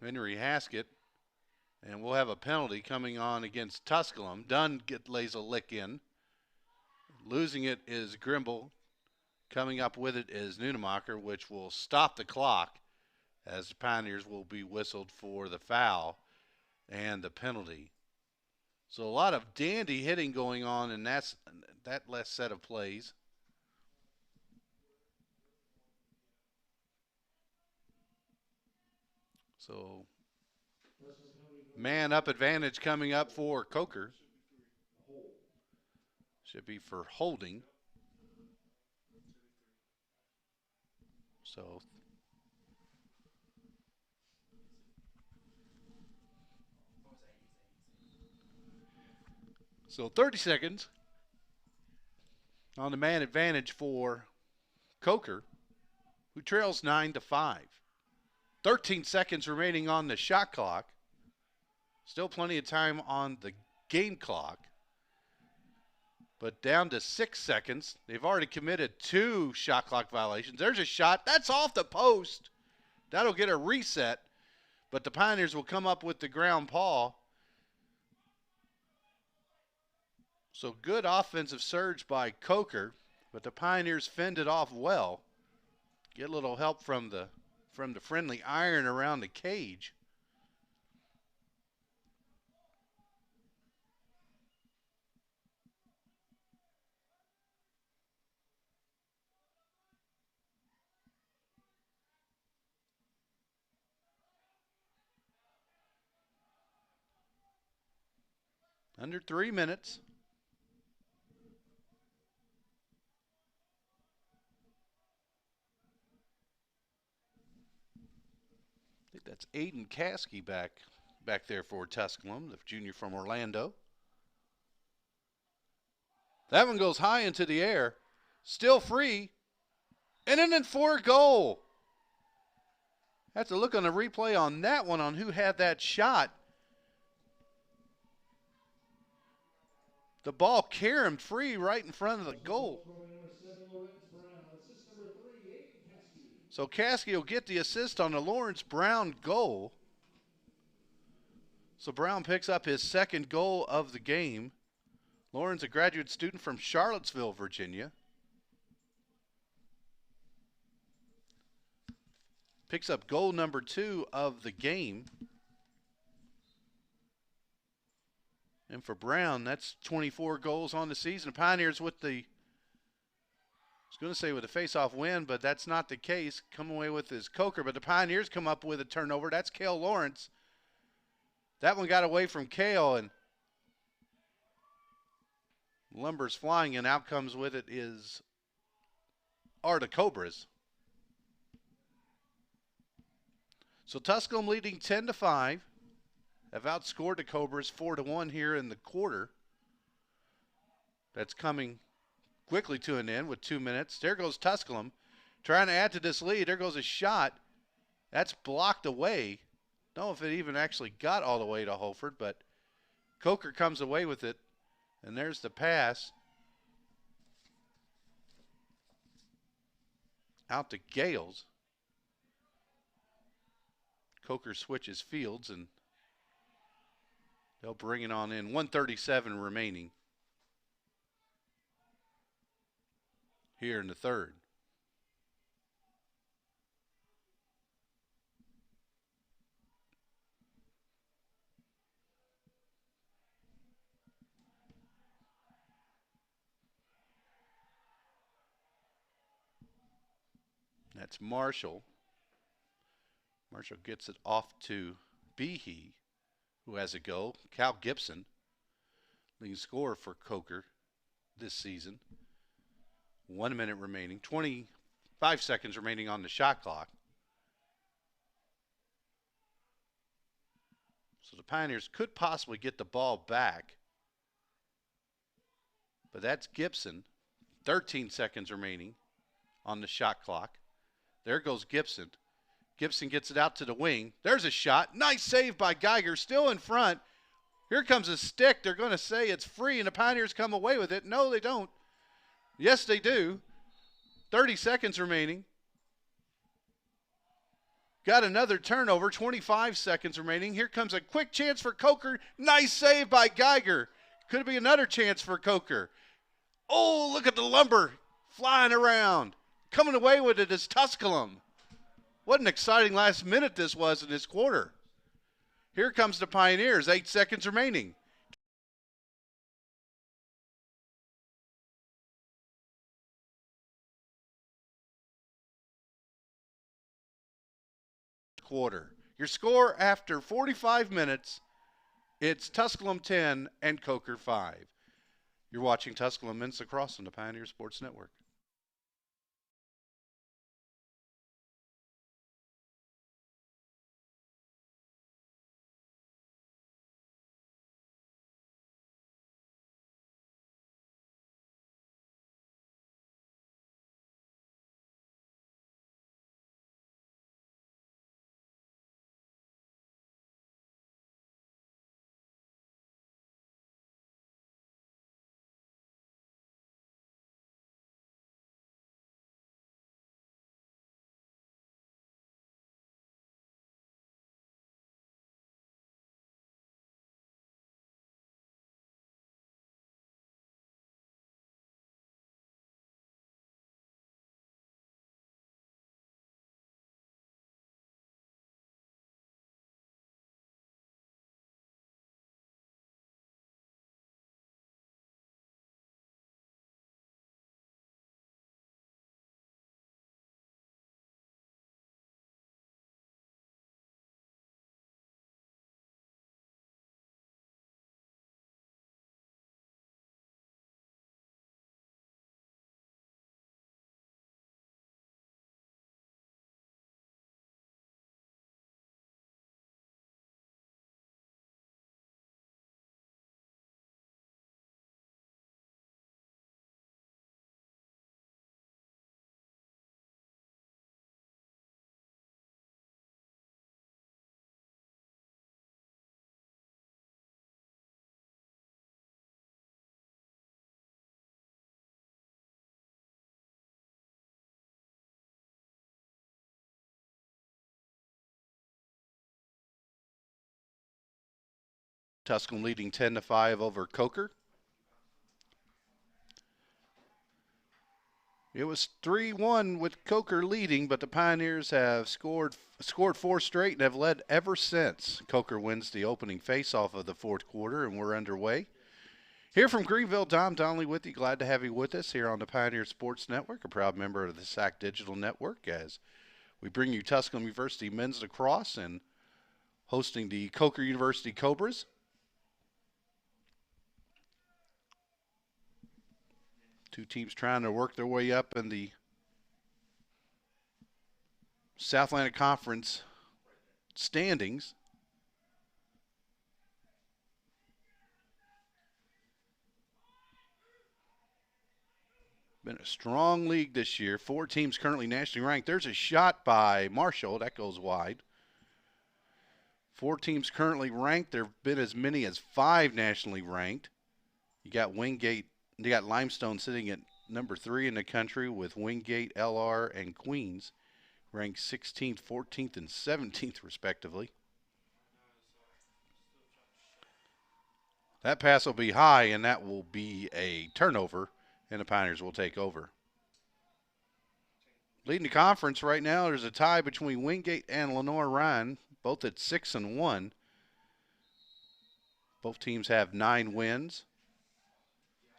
Henry Haskett. And we'll have a penalty coming on against Tusculum. Dunn lays a lick in. Losing it is Grimble. Coming up with it is Nunemacher, which will stop the clock as the Pioneers will be whistled for the foul and the penalty. So a lot of dandy hitting going on in that last set of plays. So man up advantage coming up for Coker. Should be for holding. So 30 seconds on the man advantage for Coker, who trails 9-5. 13 seconds remaining on the shot clock. Still plenty of time on the game clock. But down to 6 seconds. They've already committed 2 shot clock violations. There's a shot. That's off the post. That'll get a reset. But the Pioneers will come up with the ground ball. So good offensive surge by Coker. But the Pioneers fended off well. Get a little help from the friendly iron around the cage. Under 3 minutes. I think that's Aiden Caskey back there for Tusculum, the junior from Orlando. That one goes high into the air. Still free. And in for a goal. Have to look on the replay on that one on who had that shot. The ball carried free right in front of the goal. So Caskey will get the assist on the Lawrence Brown goal. So Brown picks up his second goal of the game. Lawrence, a graduate student from Charlottesville, Virginia. Picks up goal number 2 of the game. And for Brown, that's 24 goals on the season. The Pioneers with the, I was going to say with a face-off win, but that's not the case. Come away with his Coker, but the Pioneers come up with a turnover. That's Cale Lawrence. That one got away from Cale, and Lumber's flying, and out comes with it is Arda Cobras. So Tusculum leading 10-5. Have outscored the Cobras 4-1 here in the quarter. That's coming quickly to an end with 2 minutes. There goes Tusculum trying to add to this lead. There goes a shot. That's blocked away. Don't know if it even actually got all the way to Hoffert, but Coker comes away with it. And there's the pass. Out to Gales. Coker switches fields and they'll bring it on in. 1:37 remaining here in the third. That's Marshall. Marshall gets it off to Behe. who has a go. Cal Gibson, leading scorer for Coker this season. 1 minute remaining, 25 seconds remaining on the shot clock. So the Pioneers could possibly get the ball back. But that's Gibson. 13 seconds remaining on the shot clock. There goes Gibson. Gibson gets it out to the wing. There's a shot. Nice save by Geiger. Still in front. Here comes a stick. They're going to say it's free, and the Pioneers come away with it. No, they don't. Yes, they do. 30 seconds remaining. Got another turnover. 25 seconds remaining. Here comes a quick chance for Coker. Nice save by Geiger. Could be another chance for Coker. Oh, look at the lumber flying around. Coming away with it is Tusculum. What an exciting last minute this was in this quarter. Here comes the Pioneers. 8 seconds remaining. Quarter. Your score after 45 minutes, it's Tusculum 10 and Coker 5. You're watching Tusculum Men's Lacrosse on the Pioneer Sports Network. Tusculum leading 10-5 over Coker. It was 3-1 with Coker leading, but the Pioneers have scored 4 straight and have led ever since. Coker wins the opening faceoff of the fourth quarter, and we're underway. Here from Greenville, Dom Donnelly with you. Glad to have you with us here on the Pioneer Sports Network, a proud member of the SAC Digital Network, as we bring you Tusculum University Men's Lacrosse and hosting the Coker University Cobras. Two teams trying to work their way up in the South Atlantic Conference standings. Been a strong league this year. 4 teams currently nationally ranked. There's a shot by Marshall. That goes wide. 4 teams currently ranked. There have been as many as 5 nationally ranked. You got Wingate. You got Limestone sitting at number 3 in the country with Wingate, LR, and Queens ranked 16th, 14th, and 17th respectively. That pass will be high, and that will be a turnover, and the Pioneers will take over. Leading the conference right now, there's a tie between Wingate and Lenore-Ryan, both at 6-1. Both teams have 9 wins.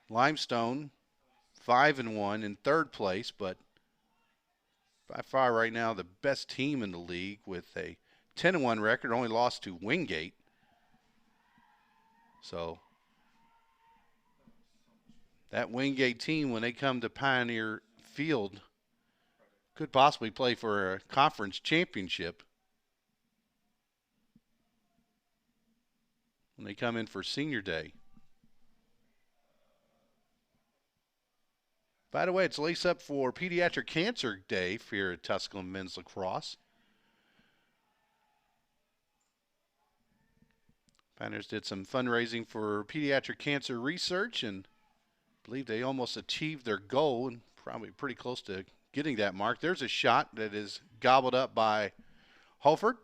Limestone, 5-1 in third place, but by far right now the best team in the league with a 10-1 record, only lost to Wingate. So that Wingate team, when they come to Pioneer Field, could possibly play for a conference championship when they come in for senior day. By the way, it's lace up for Pediatric Cancer Day here at Tusculum Men's Lacrosse. Pioneers did some fundraising for pediatric cancer research, and I believe they almost achieved their goal and probably pretty close to getting that mark. There's a shot that is gobbled up by Hoffert.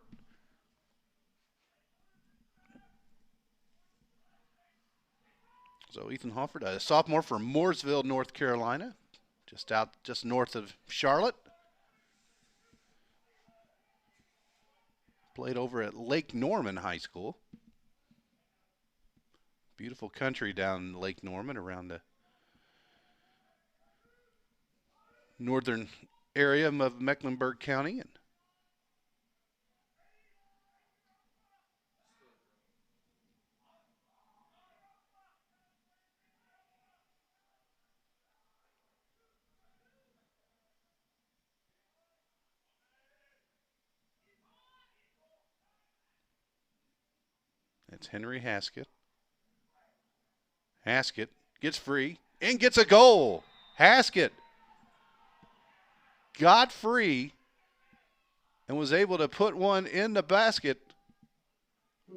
So Ethan Hoffert, a sophomore from Mooresville, North Carolina, just north of Charlotte. Played over at Lake Norman High School. Beautiful country down in Lake Norman around the northern area of Mecklenburg County. And it's Henry Haskett. Haskett gets free and gets a goal. Haskett got free and was able to put one in the basket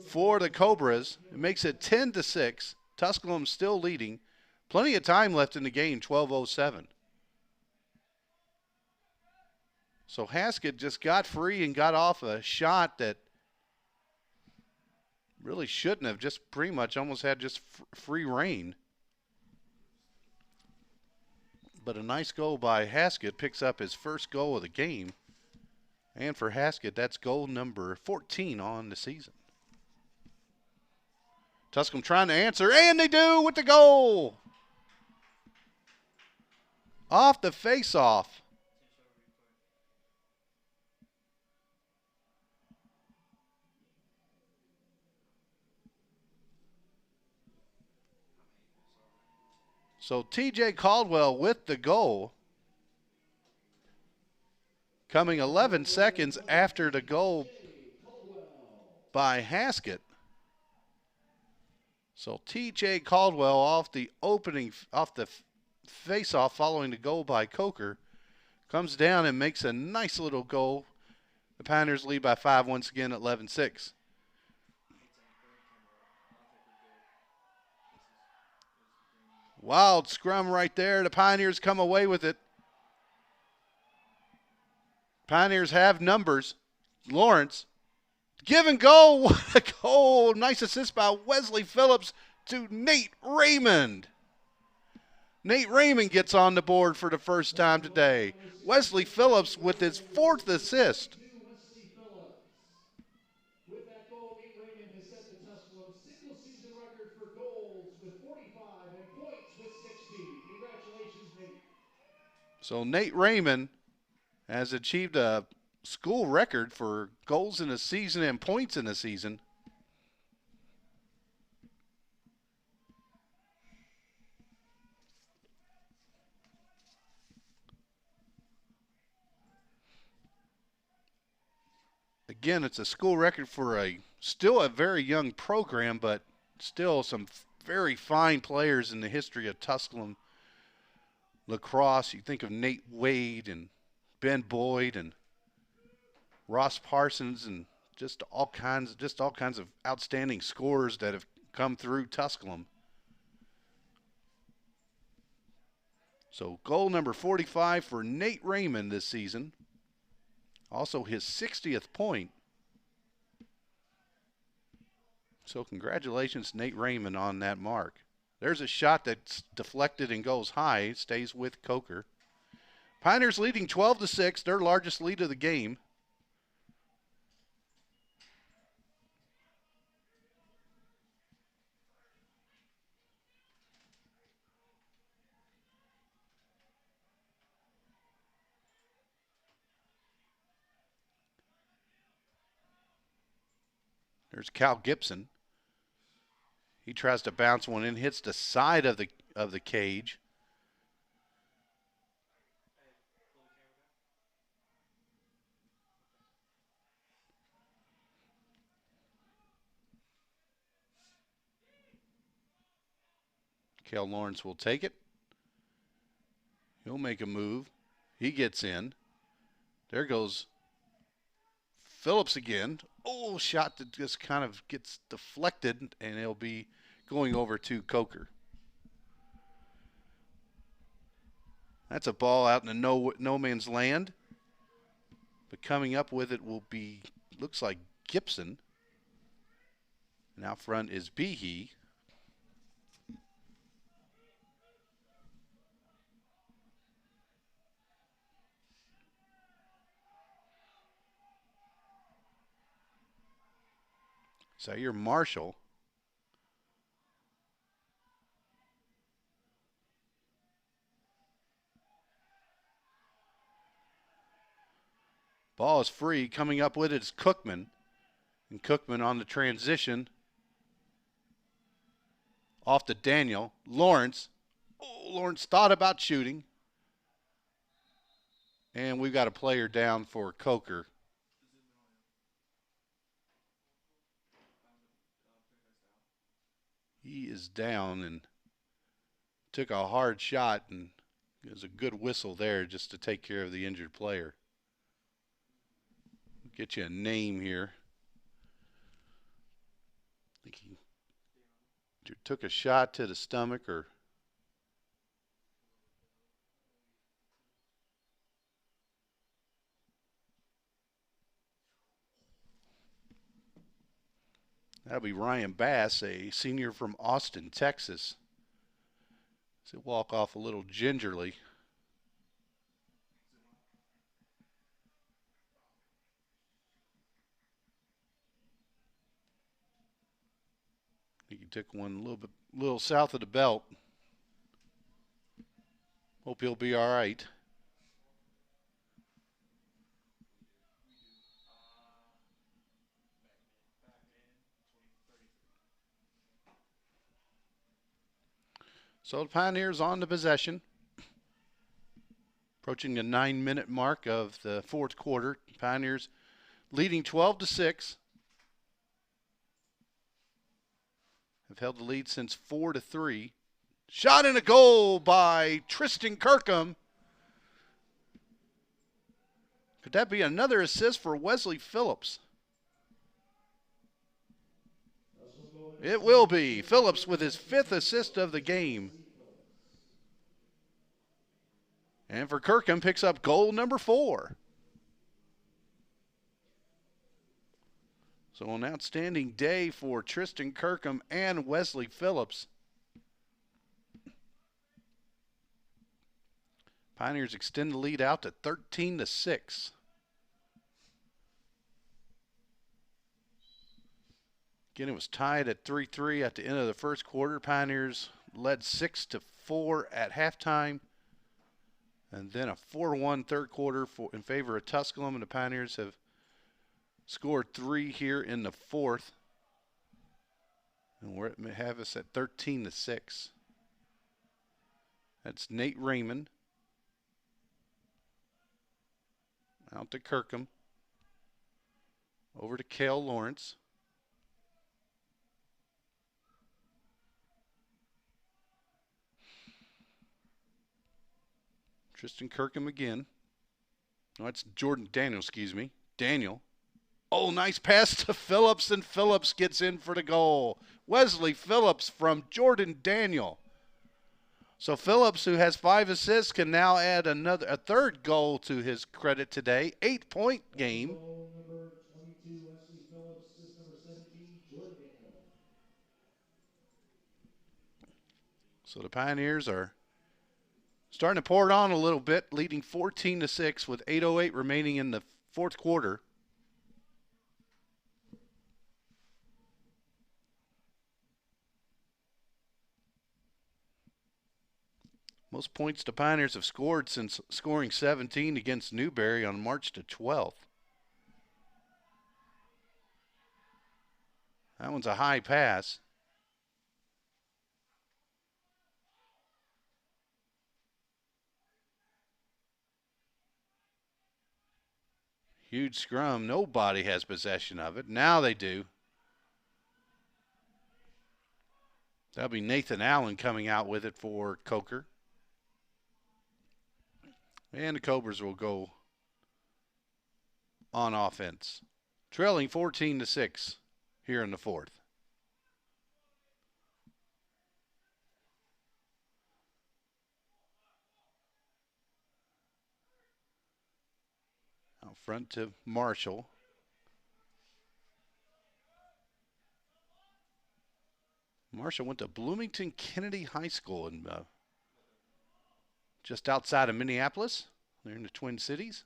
for the Cobras. It makes it 10-6. Tusculum still leading. Plenty of time left in the game, 12:07. So Haskett just got free and got off a shot that really shouldn't have, just pretty much almost had just free reign. But a nice goal by Haskett, picks up his first goal of the game. And for Haskett, that's goal number 14 on the season. Tusculum trying to answer, and they do with the goal. Off the face-off. So T.J. Caldwell with the goal, coming 11 seconds after the goal by Haskett. So T.J. Caldwell off the face-off following the goal by Coker, comes down and makes a nice little goal. The Pioneers lead by 5 once again at 11-6. Wild scrum right there. The Pioneers come away with it. Pioneers have numbers. Lawrence, give and go. What a goal. Nice assist by Wesley Phillips to Nate Raymond. Nate Raymond gets on the board for the first time today. Wesley Phillips with his 4th assist. With that goal, Nate Raymond has set the Tusculum single-season record for goals with 45 and points with 60. Congratulations, Nate. So Nate Raymond has achieved a school record for goals in a season and points in a season. Again, it's a school record for still a very young program, but still some very fine players in the history of Tusculum lacrosse. You think of Nate Wade and Ben Boyd and Ross Parsons and just all kinds of outstanding scorers that have come through Tusculum. So goal number 45 for Nate Raymond this season. Also his 60th point. So congratulations, Nate Raymond, on that mark. There's a shot that's deflected and goes high. It stays with Coker. Pioneers leading 12-6, their largest lead of the game. There's Cal Gibson. He tries to bounce one in, hits the side of the cage. Kel Lawrence will take it. He'll make a move. He gets in. There goes Phillips again. Oh, shot that just kind of gets deflected, and it'll be going over to Coker. That's a ball out in the no man's land. But coming up with it will be, looks like Gibson. And out front is Behe. Zaire Marshall. Ball is free. Coming up with it is Cookman. And Cookman on the transition. Off to Daniel. Lawrence. Oh, Lawrence thought about shooting. And we've got a player down for Coker. He is down and took a hard shot, and there's a good whistle there just to take care of the injured player. Get you a name here. I think he took a shot to the stomach, or that'll be Ryan Bass, a senior from Austin, Texas. So walk off a little gingerly. He took one a little south of the belt. Hope he'll be all right. So the Pioneers on the possession. Approaching the 9-minute mark of the fourth quarter. Pioneers leading 12-6. Have held the lead since 4-3. Shot and a goal by Tristan Kirkham. Could that be another assist for Wesley Phillips? It will be. Phillips with his 5th assist of the game. And for Kirkham, picks up goal number 4. So an outstanding day for Tristan Kirkham and Wesley Phillips. Pioneers extend the lead out to 13-6. Again, it was tied at 3-3 at the end of the first quarter. Pioneers led 6-4 at halftime. And then a 4-1 third quarter in favor of Tusculum. And the Pioneers have scored 3 here in the fourth. And we have us at 13-6. That's Nate Raymond. Out to Kirkham. Over to Cale Lawrence. Tristan Kirkham again. No, it's Jordan Daniel, excuse me. Daniel. Oh, nice pass to Phillips, and Phillips gets in for the goal. Wesley Phillips from Jordan Daniel. So Phillips, who has 5 assists, can now add a third goal to his credit today. 8-point game. Goal number 22, Wesley Phillips, assist number 17, Jordan Daniel. So the Pioneers are starting to pour it on a little bit, leading 14-6 with 8:08 remaining in the fourth quarter. Most points the Pioneers have scored since scoring 17 against Newberry on March the 12th. That one's a high pass. Huge scrum. Nobody has possession of it. Now they do. That'll be Nathan Allen coming out with it for Coker. And the Cobras will go on offense. Trailing 14-6 here in the fourth. Out front to Marshall. Marshall went to Bloomington Kennedy High School in just outside of Minneapolis. They're in the Twin Cities.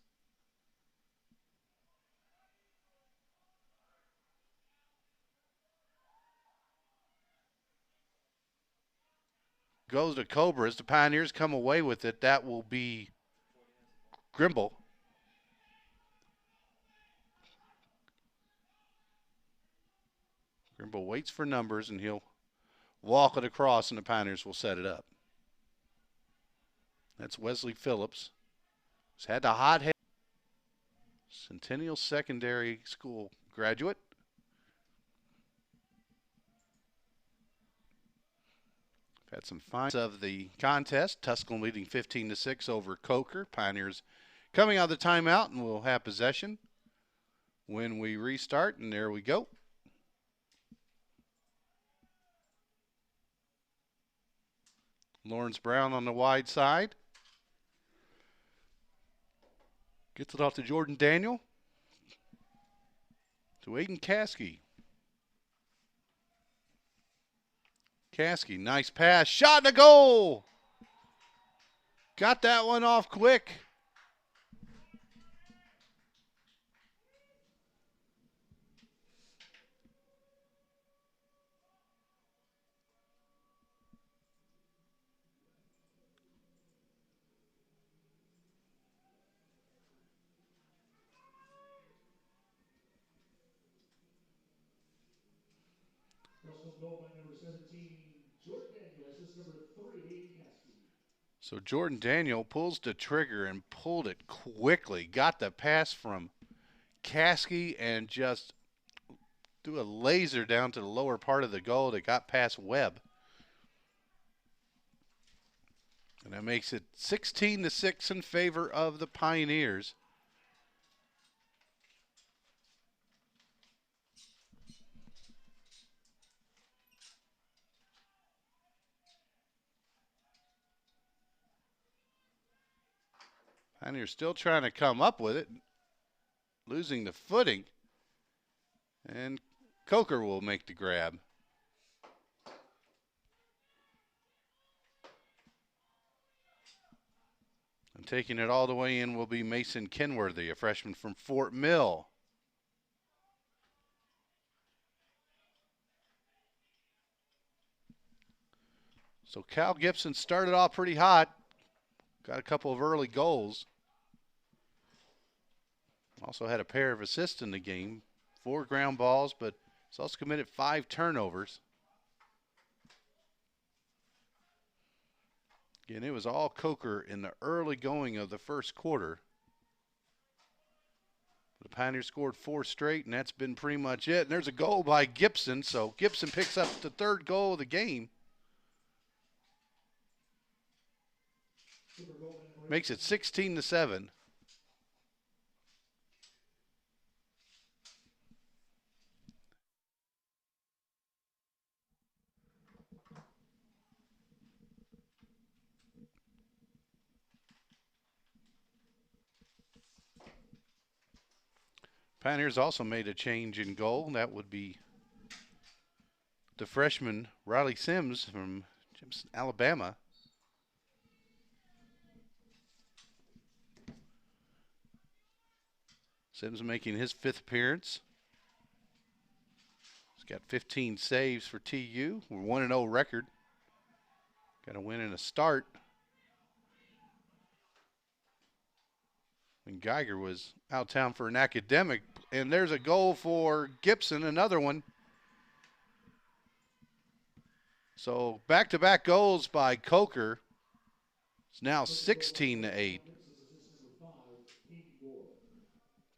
Goes to Cobras. The Pioneers come away with it. That will be Grimble. Grimble waits for numbers, and he'll walk it across, and the Pioneers will set it up. That's Wesley Phillips. He's had the hot head. Centennial Secondary School graduate. Had some fun of the contest. Tusculum leading 15-6 over Coker. Pioneers coming out of the timeout, and we'll have possession when we restart. And there we go. Lawrence Brown on the wide side. Gets it off to Jordan Daniel. To Aiden Caskey. Caskey, nice pass. Shot to goal. Got that one off quick. So Jordan Daniel pulls the trigger and pulled it quickly. Got the pass from Caskey and just threw a laser down to the lower part of the goal that got past Webb. And that makes it 16-6 in favor of the Pioneers. Pioneers still trying to come up with it, losing the footing. And Coker will make the grab. And taking it all the way in will be Mason Kenworthy, a freshman from Fort Mill. So Cal Gibson started off pretty hot. Got a couple of early goals. Also had a pair of assists in the game. 4 ground balls, but he's also committed 5 turnovers. Again, it was all Coker in the early going of the first quarter. The Pioneers scored 4 straight, and that's been pretty much it. And there's a goal by Gibson, so Gibson picks up the 3rd goal of the game. Makes it 16-7. Pioneers also made a change in goal. That would be the freshman Riley Sims from Alabama. Sims making his 5th appearance. He's got 15 saves for TU. We're 1-0 record. Got a win and a start. And Geiger was out of town for an academic. And there's a goal for Gibson, another one. So back-to-back goals by Coker. It's now 16-8.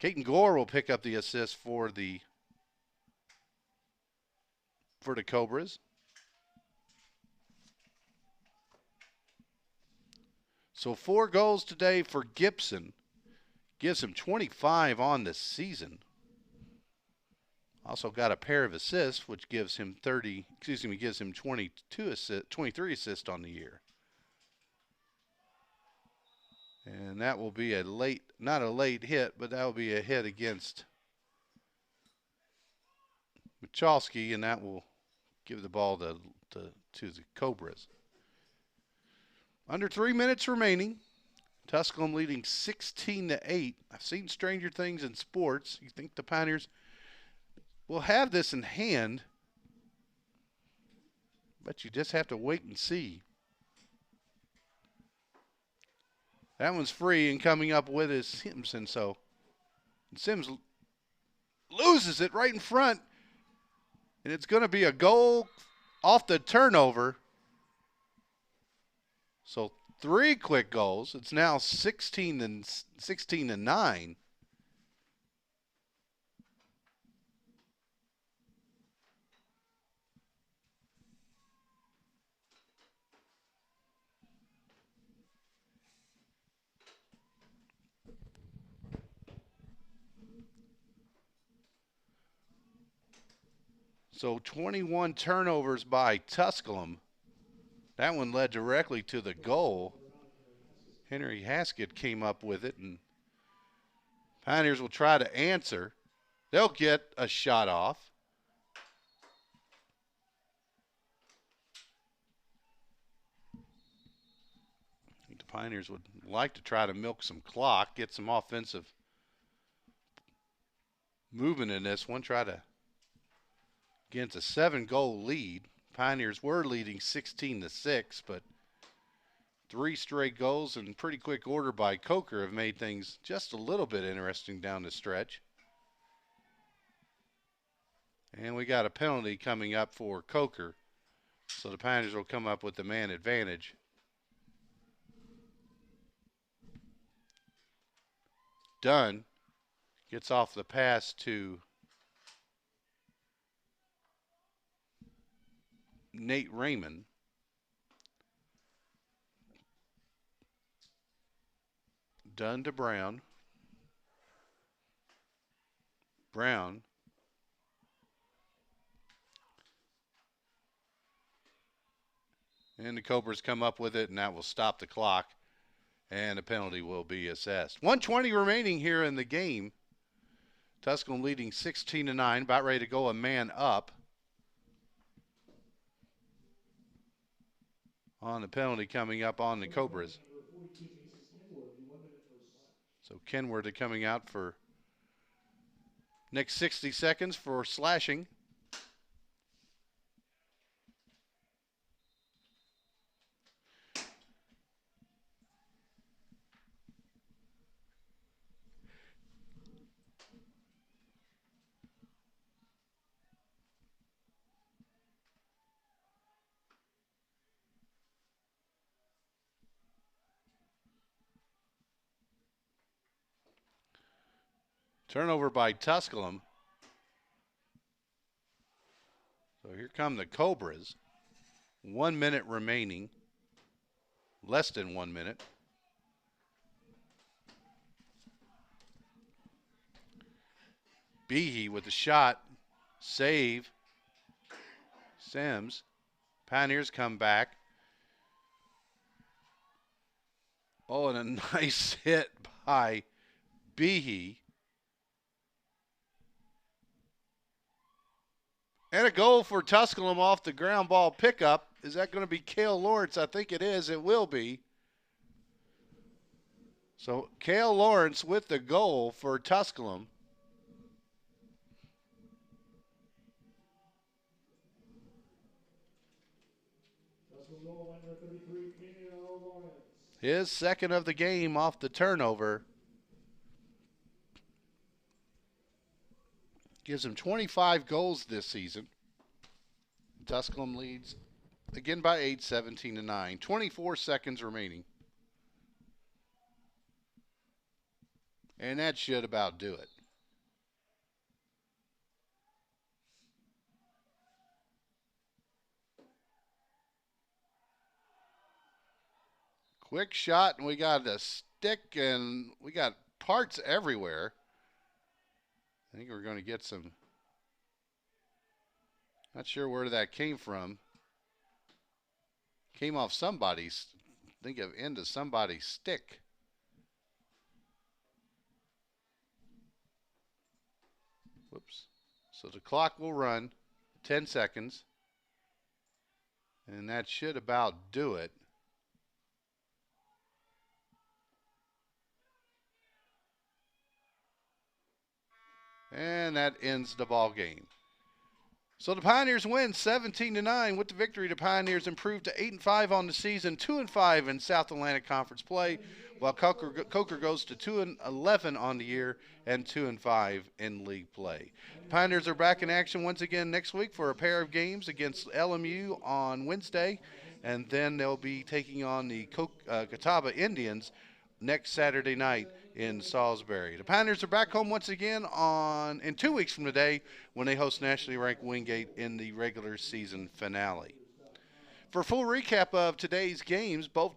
Caton Gore will pick up the assist for the Cobras. So 4 goals today for Gibson. Gives him 25 on the season. Also got a pair of assists, which gives him 23 assists on the year. And that will be not a late hit, but that will be a hit against Michalski, and that will give the ball to the Cobras. Under 3 minutes remaining. Tusculum leading 16-8. I've seen stranger things in sports. You think the Pioneers will have this in hand, but you just have to wait and see. That one's free, and coming up with is Simpson. So Sims loses it right in front, and it's going to be a goal off the turnover. So 3 quick goals. It's now 16-9. So 21 turnovers by Tusculum. That one led directly to the goal. Henry Haskett came up with it, and Pioneers will try to answer. They'll get a shot off. I think the Pioneers would like to try to milk some clock, get some offensive movement in this one, try to against a 7-goal lead. Pioneers were leading 16-6, but 3 straight goals in pretty quick order by Coker have made things just a little bit interesting down the stretch. And we got a penalty coming up for Coker, so the Pioneers will come up with the man advantage. Dunn gets off the pass to Nate Raymond. Dunn to Brown. Brown. And the Cobras come up with it, and that will stop the clock. And a penalty will be assessed. 1:20 remaining here in the game. Tusculum leading 16-9, about ready to go a man up. On the penalty coming up on the Cobras. So Kenward coming out for next 60 seconds for slashing. Turnover by Tusculum. So here come the Cobras. 1 minute remaining. Less than 1 minute. Behe with the shot. Save. Sims. Pioneers come back. Oh, and a nice hit by Behe. And a goal for Tusculum off the ground ball pickup. Is that going to be Cale Lawrence? I think it is. It will be. So Cale Lawrence with the goal for Tusculum. His second of the game off the turnover. Gives him 25 goals this season. Tusculum leads again by 8, 17-9. 24 seconds remaining. And that should about do it. Quick shot, and we got a stick, and we got parts everywhere. I think we're going to get some. Not sure where that came from. Came off somebody's. Think of end of somebody's stick. Whoops. So the clock will run 10 seconds. And that should about do it. And that ends the ball game. So the Pioneers win 17-9. With the victory, the Pioneers improved to 8-5 on the season, 2-5 in South Atlantic Conference play, while Coker goes to 2-11 on the year and 2-5 in league play. The Pioneers are back in action once again next week for a pair of games against LMU on Wednesday, and then they'll be taking on the Catawba Indians next Saturday night in Salisbury. The Pioneers are back home once again in 2 weeks from today when they host nationally ranked Wingate in the regular season finale. For a full recap of today's games, both